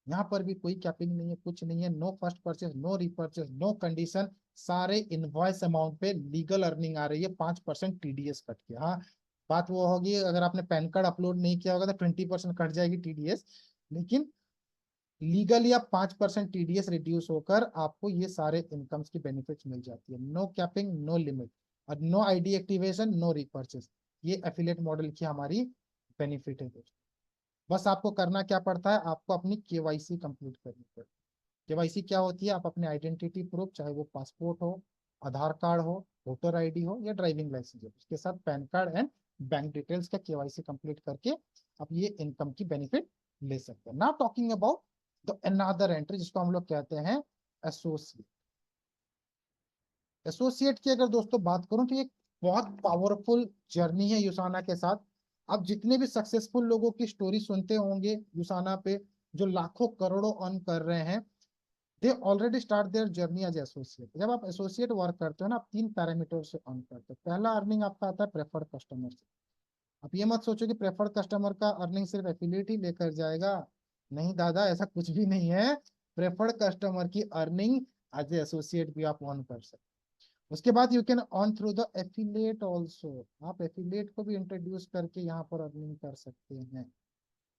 यहाँ पर भी कोई कैपिंग नहीं है, कुछ नहीं है। No first purchase, no repurchase, no condition. सारे इनवॉइस अमाउंट पे लीगल अर्निंग आ रही है, 5% टीडीएस कट के। हाँ, बात वो होगी अगर आपने पैन कार्ड अपलोड नहीं किया होगा तो 20% कट जाएगी टीडीएस, लेकिन लीगली आप 5% टीडीएस रिड्यूस होकर आपको ये सारे इनकम्स की बेनिफिट्स मिल जाती है। नो कैपिंग, नो लिमिट, और no ID activation, no repurchase. ये एफिलिएट मॉडल की हमारी बेनिफिट है दोस्तों। बस आपको करना क्या पड़ता है? आपको अपनी केवाईसी कंप्लीट करनी पड़ती है। केवाईसी क्या होती है? आप अपने आइडेंटिटी प्रूफ, चाहे वो पासपोर्ट हो, आधार कार्ड हो, वोटर आईडी हो, या ड्राइविंग लाइसेंस हो, उसके साथ pan card and bank details का केवाईसी कंप्लीट करके आप ये इनकम की बेनिफिट ले सकते हैं। Now talking about the another entry, जिसको हम लोग कहते हैं एसोसिएट। एसोसिएट की अगर दोस्तों बात करूं तो ये बहुत पावरफुल जर्नी है यूसाना के साथ। आप जितने भी सक्सेसफुल लोगों की स्टोरी सुनते होंगे यूसाना पे, जो लाखों करोड़ों अर्न कर रहे हैं, they already start their journey as associate. जब आप एसोसिएट वर्क करते हो ना, आप 3 पैरामीटर से अर्न करते हो। पहला अर्निंग आपका आता है प्रेफर्ड कस्टमर से। आप ये मत सोचो कि प्रेफर्ड कस्टमर का अर्निंग सिर्फ एफिलिएट ही लेकर जाएगा। नहीं दादा, ऐसा कुछ भी नहीं है। प्रेफर्ड कस्टमर की अर्निंग एज ए एसोसिएट भी आप ऑन कर सकते हो। उसके बाद you can on through the affiliate also. आप एफिलिएट को भी इंट्रोड्यूस करके यहाँ पर अर्निंग कर सकते हैं।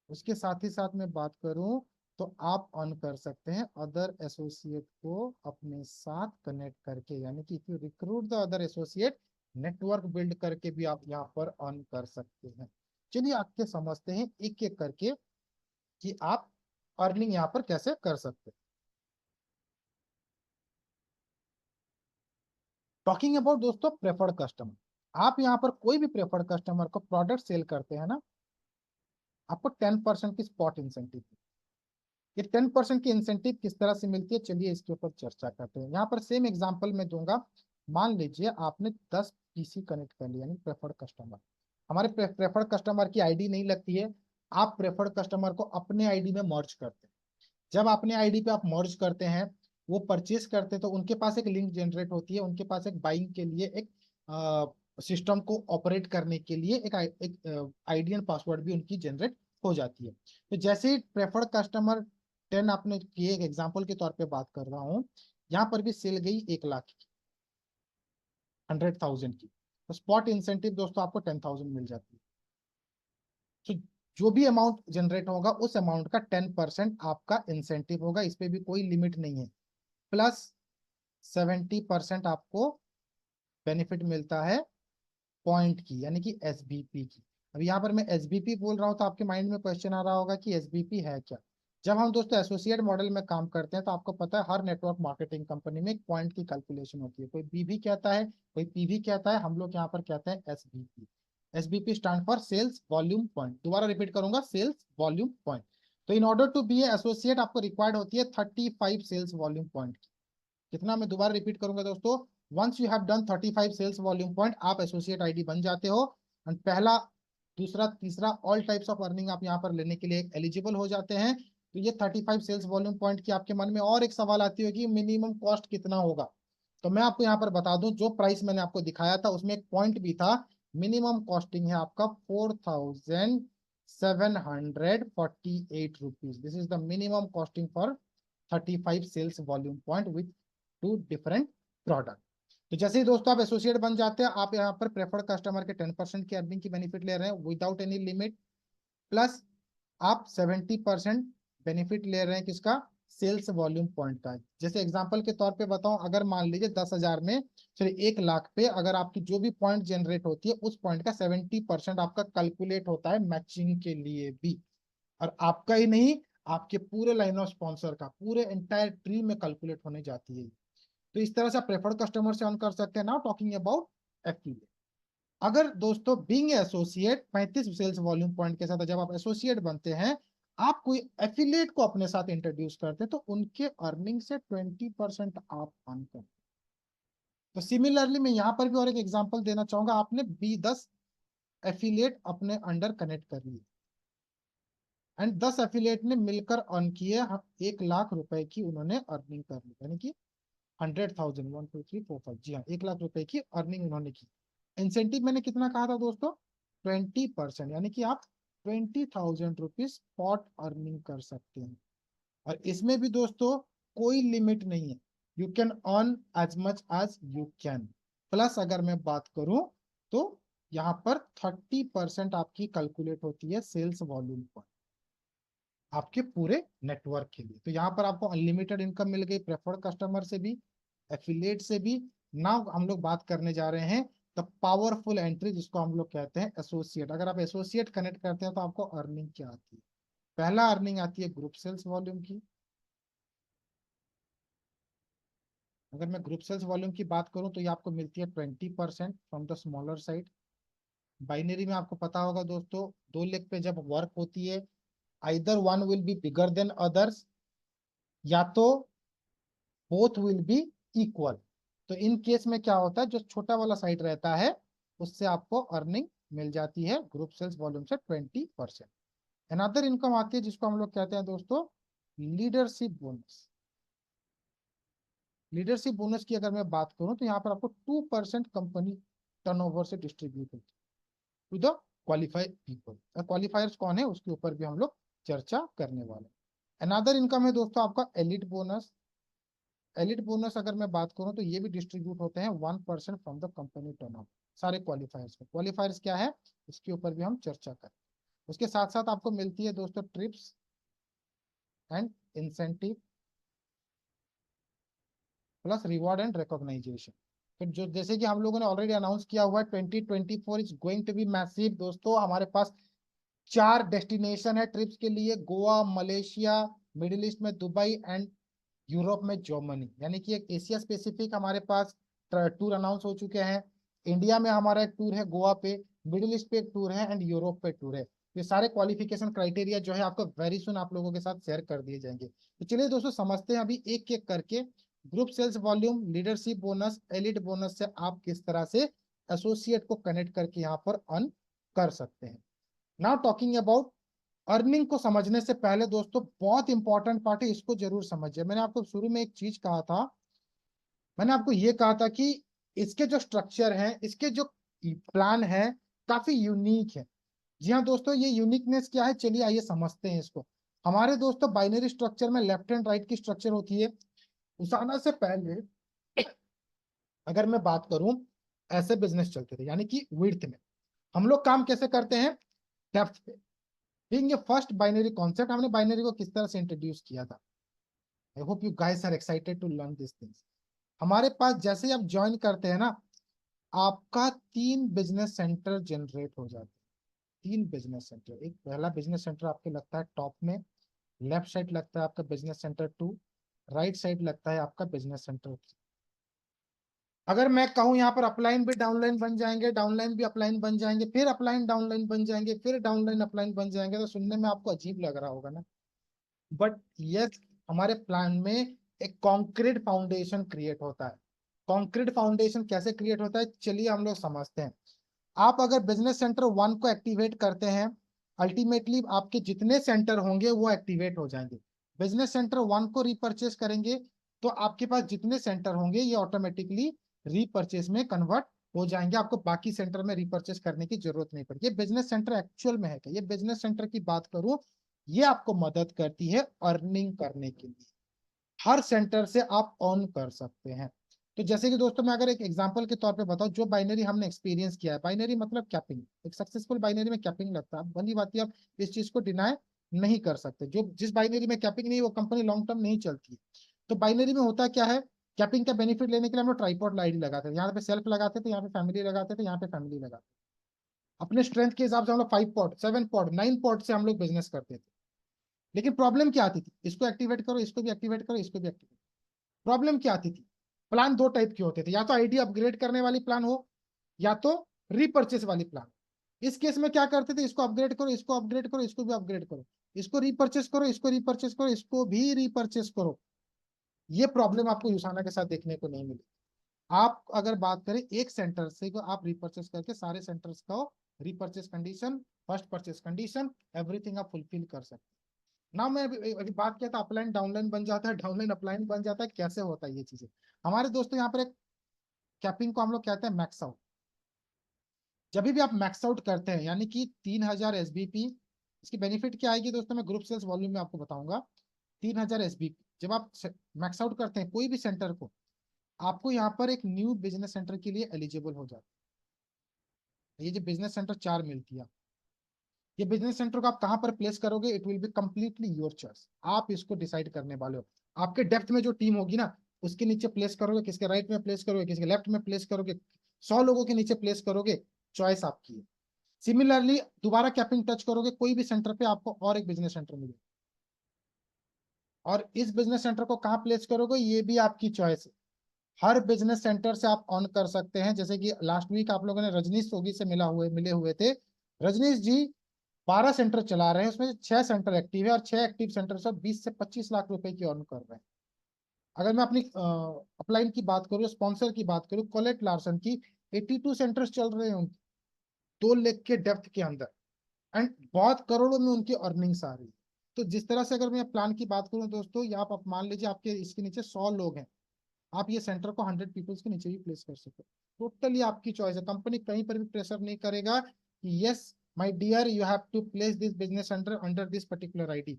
उसके साथ ही साथ मैं बात करूं तो आप ऑन कर सकते हैं अदर एसोसिएट को अपने साथ कनेक्ट करके, यानी कि if you recruit the other associate, network build करके भी आप यहाँ पर ऑन कर सकते हैं। चलिए आगे समझते हैं एक एक करके कि आप अर्निंग यहाँ पर कैसे कर सकते हैं। टॉकिंग अबाउट दोस्तों प्रेफर्ड कस्टमर, आप यहाँ पर कोई भी प्रेफर्ड कस्टमर को प्रोडक्ट सेल करते हैं ना, आपको 10% की स्पॉट इंसेंटिव। ये 10% की इंसेंटिव किस तरह से मिलती है, चलिए इसके ऊपर चर्चा करते हैं। यहाँ पर सेम एग्जांपल में दूंगा। मान लीजिए आपने 10 पीसी कनेक्ट कर लिया, यानी प्रेफर्ड कस्टमर। हमारे प्रेफर्ड कस्टमर की आईडी नहीं लगती है, आप प्रेफर्ड कस्टमर को अपने आईडी में मर्ज करते हैं। जब अपने आईडी पे आप मर्ज करते हैं, वो परचेज करते हैं, तो उनके पास एक लिंक जनरेट होती है, उनके पास एक बाइंग के लिए एक सिस्टम को ऑपरेट करने के लिए एक आईडी एंड पासवर्ड भी उनकी जनरेट हो जाती है। तो जैसे ही प्रेफर्ड कस्टमर 10 आपने किए, एक एग्जांपल के तौर पे बात कर रहा हूँ, यहाँ पर भी सेल गई 1 लाख की, 100,000 की, तो स्पॉट इंसेंटिव दोस्तों आपको 10,000 मिल जाती है। तो जो भी अमाउंट जनरेट होगा उस अमाउंट का 10% आपका इंसेंटिव होगा, इस पे भी कोई लिमिट नहीं है। प्लस 70% आपको बेनिफिट मिलता है पॉइंट की, यानी कि एसबीपी की। अब यहाँ पर मैं एसबीपी बोल रहा हूँ तो आपके माइंड में क्वेश्चन आ रहा होगा कि एसबीपी है क्या। जब हम दोस्तों एसोसिएट मॉडल में काम करते हैं तो आपको पता है हर नेटवर्क मार्केटिंग कंपनी में एक पॉइंट की कैलकुलेशन होती है, कोई बीवी कहता है, कोई पीवी कहता है, हम लोग यहाँ पर कहते हैं SBP. SBP stand for sales volume point. दोबारा रिपीट करूंगा, सेल्स वॉल्यूम पॉइंट। तो in order to be associate आपको रिक्वायर्ड होती है 35 सेल्स वॉल्यूम पॉइंट। कितना, मैं दोबारा रिपीट करूंगा दोस्तों, once you have done 35 sales volume point आप एसोसिएट आईडी बन जाते हो। एंड पहला, दूसरा, तीसरा ऑल टाइप्स ऑफ अर्निंग आप यहाँ पर लेने के लिए एलिजिबल हो जाते हैं। तो ये 35 सेल्स वॉल्यूम पॉइंट की आपके मन में और एक सवाल आती है कि मिनिमम कॉस्ट कितना होगा। तो मैं आपको यहाँ पर बता दूं, जो प्राइस मैंने आपको दिखाया था उसमें एक पॉइंट भी था। मिनिमम कॉस्टिंग है आपका 4,748 rupees. This is the minimum costing for 35 sales volume point with 2 different product. तो जैसे ही दोस्तों आप एसोसिएट बन जाते हैं, आप यहाँ पर प्रेफर्ड कस्टमर के 10% की अर्निंग की बेनिफिट ले रहे हैं विदाउट एनी लिमिट। प्लस आप 70% बेनिफिट ले रहे हैं किसका, सेल्स वॉल्यूम पॉइंट का। जैसे एग्जांपल के तौर पे बताऊं, अगर मान लीजिए 10,000 में, फिर 1 लाख पे अगर आपकी जो भी पॉइंट जनरेट होती है उस पॉइंट का 70% आपका कैलकुलेट होता है मैचिंग के लिए भी। और आपका ही नहीं, आपके पूरे लाइन ऑफ स्पॉन्सर का, पूरे एंटायर ट्री में कैलकुलेट होने जाती है। तो इस तरह से आप प्रेफर्ड कस्टमर से अर्न कर सकते हैं। Now talking about affiliate. अगर दोस्तों being associate 35 sales volume point के साथ जब आप एसोसिएट बनते हैं, आप कोई एफिलिएट को अपने साथ इंट्रोड्यूस करते हैं, तो उनके अर्निंग से 20% आप अर्न करते हैं। तो सिमिलरली मैं यहाँ पर भी और एक एग्जांपल देना चाहूंगा। आपने बी 10 एफिलिएट अपने अंडर कनेक्ट कर लिए एंड 10 एफिलिएट ने मिलकर अर्न किए 1 लाख रुपए की, उन्होंने अर्निंग कर ली, यानी कि 100,000, 1 2 3 4 5, जी हाँ, 1 लाख रुपए की अर्निंग उन्होंने की। इंसेंटिव मैंने कितना कहा था दोस्तों, 20%, यानी कि आप 20,000 रुपीज स्पॉट अर्निंग कर सकते हैं। और इसमें भी दोस्तों कोई लिमिट नहीं है, you can earn as much as you can. Plus अगर मैं बात करूं तो यहाँ पर 30% आपकी कैलकुलेट होती है सेल्स वॉल्यूम पर, आपके पूरे नेटवर्क के लिए। तो यहाँ पर आपको अनलिमिटेड इनकम मिल गई प्रेफर्ड कस्टमर से भी, एफिलिएट से भी। नाउ हम लोग बात करने जा रहे हैं द पावरफुल एंट्री, जिसको हम लोग कहते हैं एसोसिएट। अगर आप एसोसिएट कनेक्ट करते हैं तो आपको अर्निंग क्या आती है। पहला अर्निंग आती है ग्रुप सेल्स वॉल्यूम की। अगर मैं ग्रुप सेल्स वॉल्यूम की बात करूं तो ये आपको मिलती है 20% from the smaller side. Binary में आपको पता होगा दोस्तों, दो लेग पे जब वर्क होती है, either one will be bigger than others, या तो बोथ विल बी इक्वल। तो इन केस में क्या होता है, जो छोटा वाला साइड रहता है उससे आपको अर्निंग मिल जाती है ग्रुप सेल्स वॉल्यूम से 20%। अनदर इनकम आती है जिसको हम लोग कहते हैं दोस्तों लीडरशिप बोनस। लीडरशिप बोनस की अगर मैं बात करूं तो यहाँ पर आपको 2% कंपनी टर्नओवर से डिस्ट्रीब्यूट होती है to the qualified people. Qualifiers कौन है उसके ऊपर भी हम लोग चर्चा करने वाले हैं। अनदर इनकम है दोस्तों आपका एलिट बोनस। एलिट बोनस अगर मैं बात करूं तो ये भी डिस्ट्रीब्यूट होते हैं 1% फ्रॉम द कंपनी टर्नओवर, सारे क्वालिफायर्स में। क्वालिफायर्स क्या है इसके ऊपर भी हम चर्चा करें। उसके साथ साथ आपको मिलती है दोस्तों trips and incentive, plus reward and recognisation. फिर जो जैसे कि हम लोगों ने ऑलरेडी अनाउंस किया हुआ है, 2024 is going to be massive दोस्तों। हमारे पास 4 डेस्टिनेशन है ट्रिप्स के लिए, गोवा, मलेशिया, मिडिल ईस्ट में दुबई एंड यूरोप में जर्मनी। यानी कि एक एशिया स्पेसिफिक हमारे पास टूर अनाउंस हो चुके हैं। इंडिया में हमारा एक टूर है गोवा पे, मिडिल ईस्ट पे एक टूर है एंड यूरोप पे टूर है। ये सारे क्वालिफिकेशन क्राइटेरिया जो है आपको वेरी सुन आप लोगों के साथ शेयर कर दिए जाएंगे। तो चलिए दोस्तों समझते हैं अभी एक एक करके। Group sales volume, leadership bonus, elite bonus से आप किस तरह से एसोसिएट को कनेक्ट करके यहाँ पर अर्न कर सकते हैं। नाउ टॉकिंग अबाउट अर्निंग को समझने से पहले दोस्तों बहुत इंपॉर्टेंट पार्ट है, इसको जरूर समझिए। मैंने आपको शुरू में एक चीज कहा था, मैंने आपको ये कहा था कि इसके जो स्ट्रक्चर है, इसके जो प्लान है, काफी यूनिक है। जी हाँ दोस्तों, ये यूनिकनेस क्या है, चलिए आइए समझते हैं इसको। हमारे दोस्तों बाइनरी स्ट्रक्चर में लेफ्ट एंड राइट की स्ट्रक्चर होती है। उसाना से पहले अगर मैं बात करूं, ऐसे बिजनेस चलते थे, यानी कि विड्थ में। हम लोग काम कैसे करते हैं, डेप्थ पे। Being a first binary concept, हमने बाइनरी को किस तरह से इंट्रोड्यूस किया था। I hope you guys are excited to learn this things. हमारे पास जैसे ही आप ज्वाइन करते हैं ना, आपका 3 बिजनेस सेंटर जनरेट हो जाते हैं। 3 बिजनेस सेंटर, एक पहला बिजनेस सेंटर आपके लगता है टॉप में, लेफ्ट साइड लगता है आपका बिजनेस सेंटर 2, राइट साइड लगता है आपका बिजनेस सेंटर 3। अगर मैं कहूं यहाँ पर अपलाइन भी डाउनलाइन बन जाएंगे, डाउनलाइन भी अपलाइन बन जाएंगे, फिर अपलाइन डाउनलाइन बन जाएंगे, फिर डाउनलाइन अपलाइन बन जाएंगे, तो सुनने में आपको अजीब लग रहा होगा ना। बट यस, हमारे प्लान में एक कॉन्क्रीट फाउंडेशन क्रिएट होता है। कॉन्क्रीट फाउंडेशन कैसे क्रिएट होता है, चलिए हम लोग समझते हैं। आप अगर बिजनेस सेंटर 1 को एक्टिवेट करते हैं, अल्टीमेटली आपके जितने सेंटर होंगे वो एक्टिवेट हो जाएंगे। बिजनेस सेंटर 1 को रिपर्चेस करेंगे तो आपके पास जितने सेंटर होंगे ये ऑटोमेटिकली रीपर्चेस में कन्वर्ट हो जाएंगे। आपको बाकी सेंटर में रिपर्चेस करने की जरूरत नहीं पड़ेगी। ये बिजनेस सेंटर एक्चुअल में है क्या, ये बिजनेस सेंटर की बात करूं, ये आपको मदद करती है अर्निंग करने के लिए। हर सेंटर से आप ऑन कर सकते हैं। तो जैसे कि दोस्तों मैं अगर एक एग्जांपल के तौर पे बताऊं, जो बाइनरी हमने एक्सपीरियंस किया है, बाइनरी मतलब कैपिंग, एक सक्सेसफुल बाइनरी में कैपिंग लगता है। भली बात है, आप इस चीज को डिनाई नहीं कर सकते। जो जिस बाइनरी में कैपिंग नहीं, वो कंपनी लॉन्ग टर्म नहीं चलती है। तो बाइनरी में होता क्या है, कैपिंग का बेनिफिट लेने के लिए हम लोग ट्राइपॉड आईडी लगाते थे, यहाँ पे सेल्फ लगाते थे, यहाँ पे फैमिली लगाते थे, यहाँ पे फैमिली लगाते थे। अपने स्ट्रेंथ के हिसाब से हम लोग 5 पॉड, 7 पॉड, 9 पॉड से हम लोग बिजनेस करते थे। लेकिन प्रॉब्लम क्या आती थी, इसको एक्टिवेट करो, इसको भी एक्टिवेट करो, इसको भी एक्टिवेट। प्रॉब्लम क्या आती थी, प्लान 2 टाइप के होते थे, या तो आईडी अपग्रेड करने वाली प्लान हो, या तो रीपर्चेस वाली प्लान। इस केस में क्या करते थे, इसको अपग्रेड करो, इसको अपग्रेड करो, इसको भी अपग्रेड करो, इसको रिपर्चेस करो, इसको रिपर्चेस करो, इसको भी रिपर्चेस करो। ये प्रॉब्लम आपको यूसाना के साथ देखने को नहीं मिली। आप अगर बात करें एक सेंटर से को आप रिपर्चेस करके सारे सेंटर्स का repurchase condition, first purchase condition, everything आप फुलफिल कर सकते हैं। ना मैं अभी बात किया था अपलाइन डाउनलाइन बन जाता है, डाउनलाइन अपलाइन बन जाता है, कैसे होता है ये चीजें। हमारे दोस्तों यहाँ पर एक कैपिंग को हम लोग कहते हैं मैक्स आउट। जब भी आप मैक्स आउट करते हैं, यानी कि 3000 SBP, इसकी बेनिफिट क्या आएगी दोस्तों, मैं ग्रुप सेल्स वॉल्यूम में आपको बताऊंगा। 3000 SBP जब आप मैक्स आउट करते हैं कोई भी सेंटर को, आपको यहाँ पर एक न्यू बिजनेस सेंटर के लिए एलिजिबल हो जाता है। ये जो बिजनेस सेंटर 4 मिलती है, ये बिजनेस सेंटर को आप कहाँ पर प्लेस करोगे, it will be completely your choice. आप इसको डिसाइड करने वाले हो। आपके डेप्थ में जो टीम होगी ना, उसके नीचे प्लेस करोगे, किसके राइट में प्लेस करोगे, किसके लेफ्ट में प्लेस करोगे, 100 लोगों के नीचे प्लेस करोगे, चॉइस आपकी है। सिमिलरली दोबारा कैपिंग टच करोगे कोई भी सेंटर पे, आपको और एक बिजनेस सेंटर मिलेगा, और इस बिजनेस सेंटर को कहाँ प्लेस करोगे ये भी आपकी चॉइस है। हर बिजनेस सेंटर से आप ऑन कर सकते हैं। जैसे कि लास्ट वीक आप लोगों ने रजनीश सोगी से मिले हुए थे। रजनीश जी 12 सेंटर चला रहे हैं, उसमें से 6 सेंटर एक्टिव है, और 6 एक्टिव सेंटर से 20 से 25 लाख रुपए की अर्न कर रहे हैं। अगर मैं अपनी अपलाइन की बात करूँ, स्पॉन्सर की बात करूँ, कोलेट लार्सन की 82 सेंटर्स चल रहे हैं उनके, 2 लेख के डेप्थ के अंदर, एंड बहुत करोड़ों में उनकी अर्निंग्स आ रही है। तो जिस तरह से अगर मैं प्लान की बात करूं दोस्तों, ये आप मान लीजिए आपके इसके नीचे 100 लोग हैं, आप ये सेंटर को 100 पीपल्स के नीचे भी प्लेस कर सकते हो। टोटली आपकी चॉइस है, कंपनी कहीं पर भी प्रेशर नहीं करेगा कि yes my dear you have to place this business centre under this particular ID.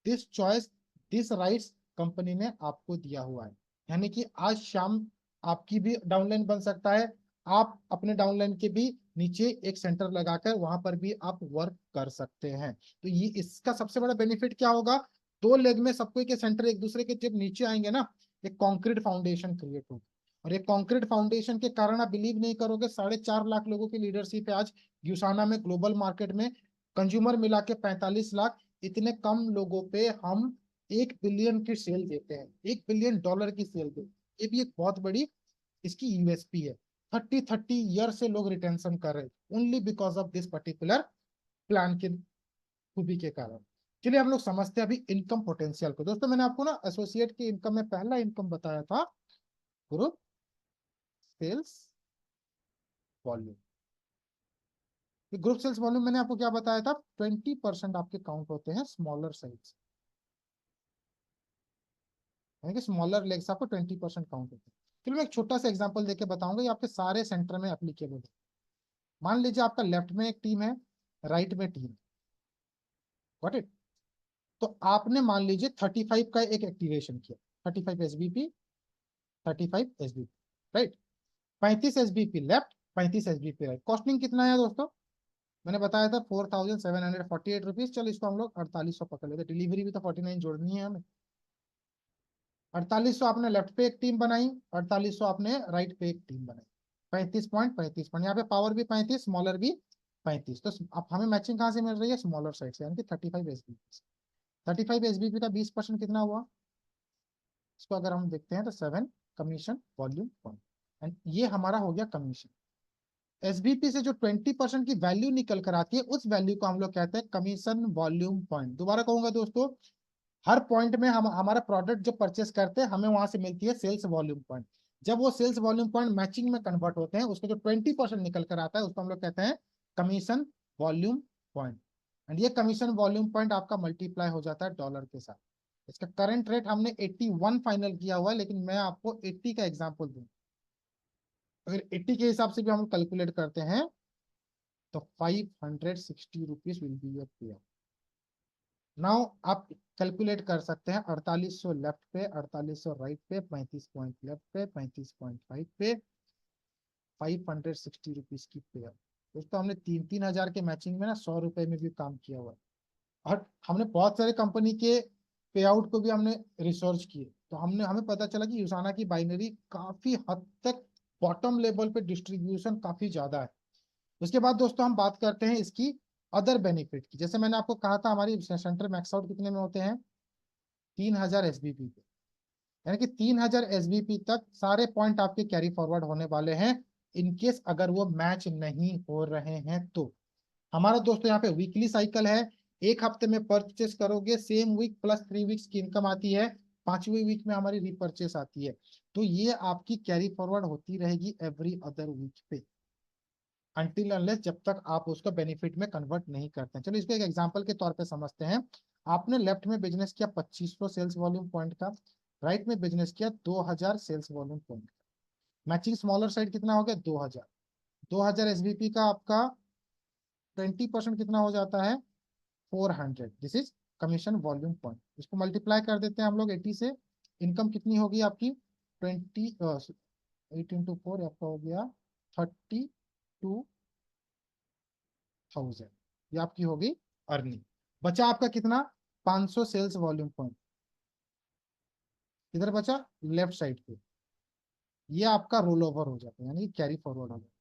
This choice, this rights company ने आपको दिया हुआ है। यानी कि आज शाम आपकी भी डाउनलाइन बन सकता है, आप अपने डाउनलाइन के भी नीचे एक सेंटर लगाकर वहां पर भी आप वर्क कर सकते हैं। तो ये इसका सबसे बड़ा बेनिफिट क्या होगा, 2 लेग में सबको के सेंटर एक दूसरे के जब नीचे आएंगे ना, एक कॉन्क्रीट फाउंडेशन क्रिएट होगी। और ये कॉन्क्रीट फाउंडेशन के कारण आप बिलीव नहीं करोगे, 4.5 लाख लोगों की लीडरशिप है आज यूसाना में, ग्लोबल मार्केट में कंज्यूमर मिला के 45 लाख। इतने कम लोगों पे हम 1 बिलियन की सेल देते हैं, $1 बिलियन की सेल देते हैं। ये भी एक बहुत बड़ी इसकी यूएसपी है। 30 ईयर से लोग रिटेंशन कर रहे, only because of this particular plan के खूबी के कारण। चलिए हम लोग समझते हैं अभी इनकम पोटेंशियल को। दोस्तों मैंने आपको ना एसोसिएट की इनकम में पहला इनकम बताया था group sales volume. Group sales volume मैंने आपको क्या बताया था, 20% आपके काउंट होते हैं स्मॉलर साइज, यानी कि स्मॉलर लेग्स आपको 20% काउंट होते हैं। चलिए मैं एक छोटा सा एग्जांपल देके बताऊंगा, ये आपके सारे सेंटर में एप्लीकेबल है। मान लीजिए आपका लेफ्ट में एक टीम है, राइट में टीम, गॉट इट। तो आपने मान लीजिए 35 का एक एक्टिवेशन किया, 35 SBP, 35 SBP, right. 35 SBP left, 35 SBP right. Costing कितना है दोस्तों, मैंने बताया था 4748 रुपीज। चलो इसको हम लोग 4800 पकड़ लेते, डिलीवरी भी तो 49 जोड़नी है हमें। 4800 आपने लेफ्ट पे एक टीम बनाई, 4800 आपने राइट पे एक टीम बनाई। 35.35 यहाँ पे पावर भी 35, स्मॉलर भी 35। तो अब हमें मैचिंग कहाँ से मिल रही है, स्मॉलर साइड से, यानी कि 35 SBP। 35 SBP का 20% कितना हुआ, इसको अगर हम देखते हैं तो 7 कमीशन वॉल्यूम पॉइंट, एंड ये हमारा हो गया कमीशन। एसबीपी से जो 20% की वैल्यू निकल कर आती है, उस वैल्यू को हम लोग कहते हैं कमीशन वॉल्यूम पॉइंट। दोबारा कहूंगा दोस्तों, हर पॉइंट में हम हमारा प्रोडक्ट जो परचेस करते हैं, हमें वहां से मिलती है सेल्स वॉल्यूम पॉइंट। जब वो सेल्स वॉल्यूम पॉइंट मैचिंग में कन्वर्ट होते हैं, उसको जो 20% निकल कर आता है, उसको हम लोग कहते हैं कमीशन वॉल्यूम पॉइंट। एंड ये कमीशन वॉल्यूम पॉइंट आपका मल्टीप्लाई हो जाता है डॉलर के साथ। इसका करंट रेट हमने 81 फाइनल किया हुआ है, लेकिन मैं आपको 80 का एग्जाम्पल दूं। अगर 80 के हिसाब से भी हम कैलकुलेट करते हैं तो 560 रुपीज विल बी योर पे। नाउ आप कैलकुलेट कर सकते हैं, 4800 लेफ्ट पे, 4800 राइट पे, 35 पॉइंट लेफ्ट पे, 35.5 पे, 560 रुपीज की पेयर। दोस्तों हमने 3-3 हजार के मैचिंग में ना 100 रुपए में भी काम किया हुआ है। और हमने बहुत सारे कंपनी के पे आउट को भी हमने रिसर्च किए, तो हमने हमें पता चला कि यूसाना की बाइनरी काफी हद तक बॉटम लेवल पे डिस्ट्रीब्यूशन काफी ज्यादा है। उसके बाद दोस्तों हम बात करते हैं इसकी अदर बेनिफिट की। जैसे मैंने आपको कहा था हमारी सेंटर मैक्स आउट कितने में होते हैं, 3000 SBP पे, यानी कि 3000 SBP तक सारे पॉइंट आपके कैरी फॉरवर्ड होने वाले हैं, इनकेस अगर वो मैच नहीं हो रहे हैं तो। हमारा दोस्तों यहाँ पे वीकली साइकिल है, एक हफ्ते में परचेस करोगे, सेम वीक प्लस 3 वीक्स की इनकम आती है, 5वीं वीक में हमारी रीपरचेस आती है। तो ये आपकी कैरी फॉरवर्ड होती रहेगी एवरी अदर वीक पे, अनटिल अनलेस जब तक आप उसको बेनिफिट में कन्वर्ट नहीं करते हैं। चलो इसको एक एग्जांपल के तौर पे समझते हैं। आपने लेफ्ट में बिजनेस किया 2500 सेल्स वॉल्यूम पॉइंट का, राइट में बिजनेस किया 2000 सेल्स वॉल्यूम पॉइंट का। मैचिंग स्मॉलर साइड कितना हो गया, 2000। 2000 एसबीपी का आपका 20% कितना हो जाता है, 400। This is commission volume point. इसको मल्टीप्लाई कर देते हैं हम लोग 80 से, इनकम कितनी होगी आपकी 8 into 4 आपका हो गया 32,000। ये आपकी होगी अर्निंग। बचा आपका कितना, 500 सेल्स वॉल्यूम पॉइंट, किधर बचा, लेफ्ट साइड पे। ये आपका रोल ओवर हो जाता है, यानी कैरी फॉरवर्ड हो जाता है,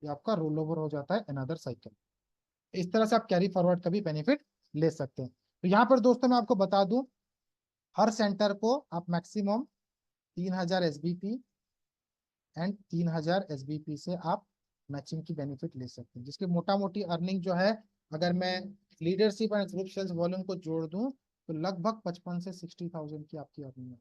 ये आपका रोल ओवर हो जाता है अनदर साइकिल। इस तरह से आप कैरी फॉरवर्ड का भी बेनिफिट ले सकते हैं। तो यहाँ पर दोस्तों मैं आपको बता दूं, हर सेंटर को आप मैक्सिमम 3000 SBP एंड 3000 SBP से आप मैचिंग की बेनिफिट ले सकते हैं, जिसकी मोटा मोटी अर्निंग जो है, अगर मैं leadership and group sales volume को जोड़ दूं तो लगभग 55 से 60,000 की आपकी अर्निंग है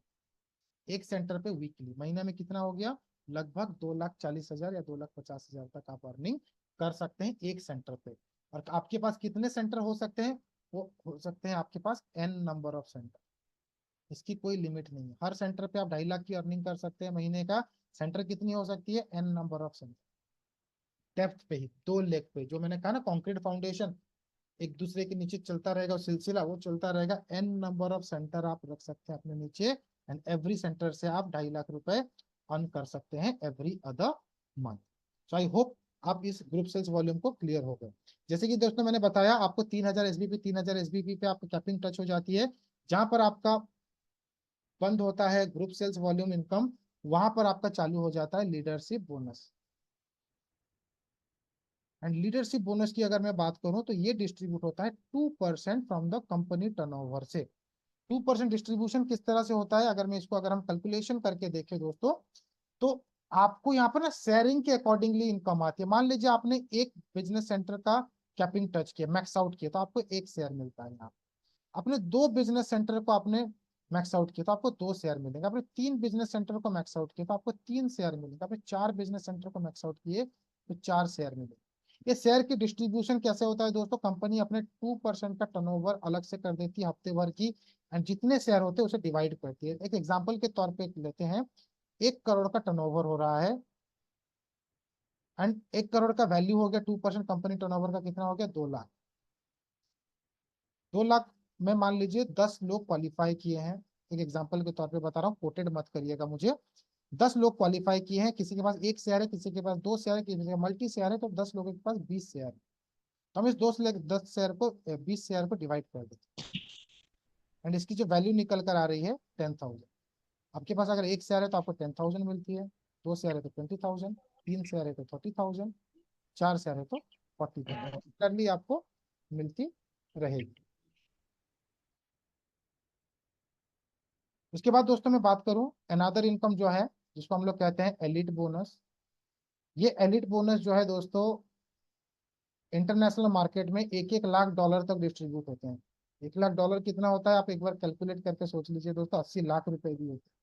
एक सेंटर पे वीकली। महीने में कितना हो गया, लगभग 2,40,000 या 2,50,000 तक आप अर्निंग कर सकते हैं एक सेंटर पे। और आपके पास कितने सेंटर हो सकते हैं, वो हो सकते हैं आपके पास n नंबर ऑफ सेंटर, इसकी कोई लिमिट नहीं है। हर सेंटर पे आप 2.5 लाख की अर्निंग कर सकते हैं महीने का। सेंटर कितनी हो सकती है, n number of centre, depth पे ही, 2 लेग पे, जो मैंने कहा ना कंक्रीट फाउंडेशन एक दूसरे के नीचे चलता रहेगा, सिलसिला वो चलता रहेगा। n नंबर ऑफ सेंटर आप रख सकते हैं अपने नीचे, एंड एवरी सेंटर से आप 2.5 लाख रुपए अर्न कर सकते हैं every other month. So I hope आप इस ग्रुप सेल्स वॉल्यूम को क्लियर हो गए। जैसे कि दोस्तों मैंने बताया आपको 3000 SBP, 3000 SBP पे आपको कैपिंग टच हो जाती है। जहां पर आपका बंद होता है ग्रुप सेल्स वॉल्यूम इनकम, वहां पर आपका चालू हो जाता है leadership bonus. And leadership bonus की अगर मैं बात करूं तो ये डिस्ट्रीब्यूट होता है 2% फ्रॉम द कंपनी टर्नओवर से। 2% डिस्ट्रीब्यूशन किस तरह से होता है, अगर मैं इसको अगर हम कैलकुलेशन करके देखें दोस्तों, तो आपको यहाँ पर ना शेयरिंग के अकॉर्डिंगली इनकम आती है। मान लीजिए आपने एक बिजनेस सेंटर का कैपिंग टच किया, मैक्स आउट किया, तो आपको एक शेयर मिलता है यहाँ। आपने दो बिजनेस सेंटर को आपने मैक्स आउट किया तो आपको दो शेयर मिलेंगे। आपने तीन बिजनेस सेंटर को मैक्स आउट किया तो आपको तीन शेयर मिलेंगे। आपने चार बिजनेस सेंटर को मैक्स आउट किए तो चार शेयर मिलेंगे। ये शेयर की डिस्ट्रीब्यूशन कैसे होता है दोस्तों, कंपनी अपने 2% का टर्नओवर अलग से कर देती है हफ्ते भर की, एंड जितने शेयर होते हैं उसे डिवाइड करती है। एक एग्जांपल के तौर पे लेते हैं, 1 करोड़ का टर्नओवर हो रहा है, एंड 1 करोड़ का वैल्यू हो गया, 2% कंपनी टर्नओवर का कितना हो गया, 2 लाख। 2 लाख में मान लीजिए 10 लोग क्वालिफाई किए हैं, एक एग्जांपल के तौर पे बता रहा हूँ, कोटेड मत करिएगा मुझे। 10 लोग क्वालिफाई किए हैं, किसी के पास एक शेयर है, किसी के पास दो शेयर है, किसी के मल्टी शेयर है, तो 10 लोगों के पास 20 शेयर है। तो हम इस 10 शेयर को 20 शेयर को डिवाइड कर देते हैं, एंड इसकी जो वैल्यू निकल कर आ रही है 10,000। आपके पास अगर एक शेयर है तो आपको 10,000 मिलती है, दो शेयर है तो 20,000, तीन शेयर है तो 30,000, चार शेयर है तो 40,000 करली आपको मिलती रहेगी। उसके बाद दोस्तों मैं बात करूं अनदर इनकम जो है, जिसको हम लोग कहते हैं एलिट बोनस। ये एलिट बोनस जो है दोस्तों, इंटरनेशनल मार्केट में 1-1 लाख डॉलर तक डिस्ट्रीब्यूट होते हैं। 1 लाख डॉलर कितना होता है आप एक बार कैलकुलेट करके सोच लीजिए दोस्तों, 80 लाख रुपए भी होते हैं।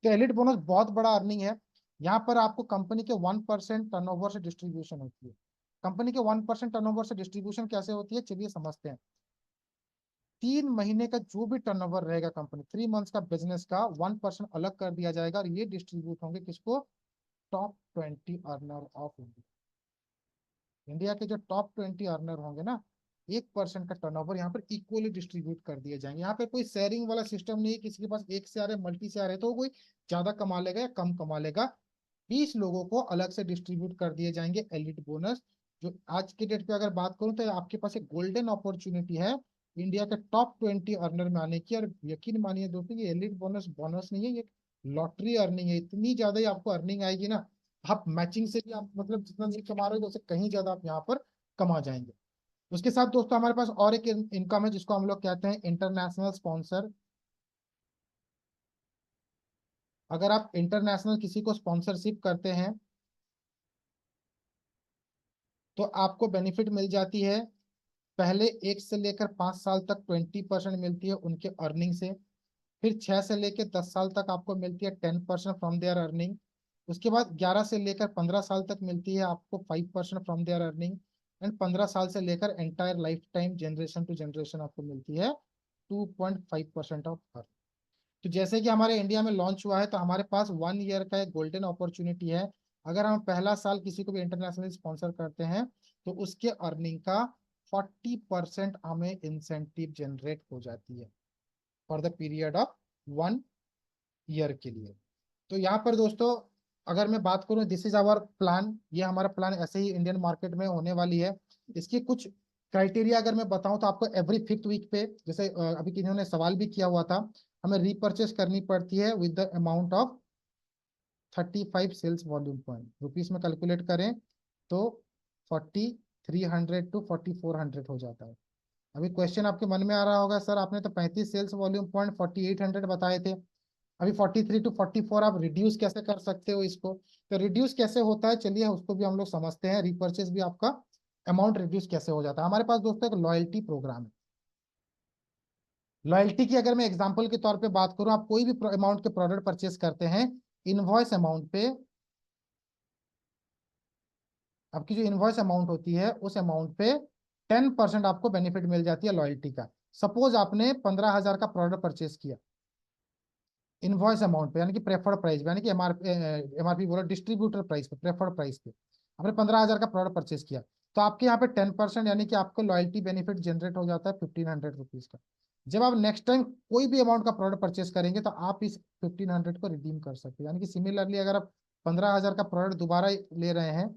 तो एलिट बोनस बहुत बड़ा अर्निंग है। यहाँ पर आपको कंपनी के 1% टर्नओवर से डिस्ट्रीब्यूशन होती है। कंपनी के 1% टर्नओवर से डिस्ट्रीब्यूशन कैसे होती है, चलिए समझते हैं। 3 महीने का जो भी टर्नओवर रहेगा कंपनी, 3 मंथ्स का बिजनेस का 1% अलग कर दिया जाएगा, और ये डिस्ट्रीब्यूट होंगे किसको, top 20 earner of India. India के जो टॉप 20 अर्नर होंगे ना, 1% का टर्नओवर यहाँ पर इक्वली डिस्ट्रीब्यूट कर दिए जाएंगे। यहाँ पे कोई शेयरिंग वाला सिस्टम नहीं है, किसी के पास एक शेयर है, मल्टी शेयर है, तो कोई ज्यादा कमा लेगा या कम कमा लेगा। 20 लोगों को अलग से डिस्ट्रीब्यूट कर दिए जाएंगे एलिट बोनस। जो आज के डेट पे अगर बात करूं तो आपके पास एक गोल्डन अपॉर्चुनिटी है इंडिया के टॉप 20 अर्नर में आने की। और यकीन मानिए दोस्तों, ये एलिट बोनस बोनस नहीं है, ये लॉटरी अर्निंग है। इतनी ज्यादा ही आपको अर्निंग आएगी ना, आप मैचिंग से भी आप मतलब जितना नहीं कमा रहे हो उससे कहीं ज्यादा आप यहाँ पर कमा जाएंगे। उसके साथ दोस्तों हमारे पास और एक इनकम है जिसको हम लोग कहते हैं इंटरनेशनल स्पॉन्सर। अगर आप इंटरनेशनल किसी को स्पॉन्सरशिप करते हैं तो आपको बेनिफिट मिल जाती है। पहले 1 से लेकर 5 साल तक 20% मिलती है उनके अर्निंग से। फिर 6 से लेकर 10 साल तक आपको मिलती है 10% फ्रॉम देयर अर्निंग। उसके बाद 11 से लेकर 15 साल तक मिलती है आपको 5% फ्रॉम देयर अर्निंग। एंड 15 साल से लेकर entire life time generation to generation आपको मिलती है 2.5% ऑफ अर्निंग। तो जैसे कि हमारे इंडिया में लॉन्च हुआ है तो हमारे पास 1 ईयर का एक गोल्डन अपॉर्चुनिटी है। अगर हम पहला साल किसी को भी इंटरनेशनल स्पॉन्सर करते हैं तो उसके अर्निंग का 40% हमें इंसेंटिव जनरेट हो जाती है for the period of 1 year के लिए। तो यहाँ पर दोस्तों अगर मैं बात करूँ, दिस इज आवर प्लान, ये हमारा प्लान ऐसे ही इंडियन मार्केट में होने वाली है। इसकी कुछ क्राइटेरिया अगर मैं बताऊं तो आपको एवरी 5th वीक पे, जैसे अभी किन्होंने ने सवाल भी किया हुआ था, हमें रीपर्चेस करनी पड़ती है with the amount of 35 sales volume point. Rupees में कैलकुलेट करें तो 4300 टू 4400 हो जाता है। अभी क्वेश्चन आपके मन में आ रहा होगा, सर आपने तो 35 सेल्स वॉल्यूम पॉइंट 4800 बताए थे, अभी 43 टू 44 आप रिड्यूस कैसे कर सकते हो इसको। तो रिड्यूस कैसे होता है, चलिए उसको भी हम लोग समझते हैं। रिपर्चेस भी आपका अमाउंट रिड्यूस कैसे हो जाता है। हमारे पास दोस्तों एक लॉयल्टी प्रोग्राम है। लॉयल्टी की अगर मैं एग्जांपल के तौर पे बात करूं, आप कोई भी अमाउंट के प्रोडक्ट परचेस करते हैं, इनवॉइस अमाउंट पे आपकी जो इनवॉइस अमाउंट होती है उस अमाउंट पे 10% आपको बेनिफिट मिल जाती है लॉयल्टी का। सपोज आपने 15,000 का प्रोडक्ट परचेस किया इनवॉइस अमाउंट पे, यानी कि प्रेफर्ड प्राइस पे, यानी कि एमआरपी बोला, डिस्ट्रीब्यूटर प्राइस पे, प्रेफर्ड प्राइस पे आपने 15,000 का प्रोडक्ट परचेस किया, तो आपके यहाँ पे 10% यानी कि आपको लॉयल्टी बेनिफिट जनरेट हो जाता है 1,500 रुपीज का। जब आप नेक्स्ट टाइम कोई भी अमाउंट का प्रोडक्ट परचेस करेंगे तो आप इस 1,500 को रिडीम कर सकते हैं। यानी कि सिमिलरली अगर आप 15,000 का प्रोडक्ट दोबारा ले रहे हैं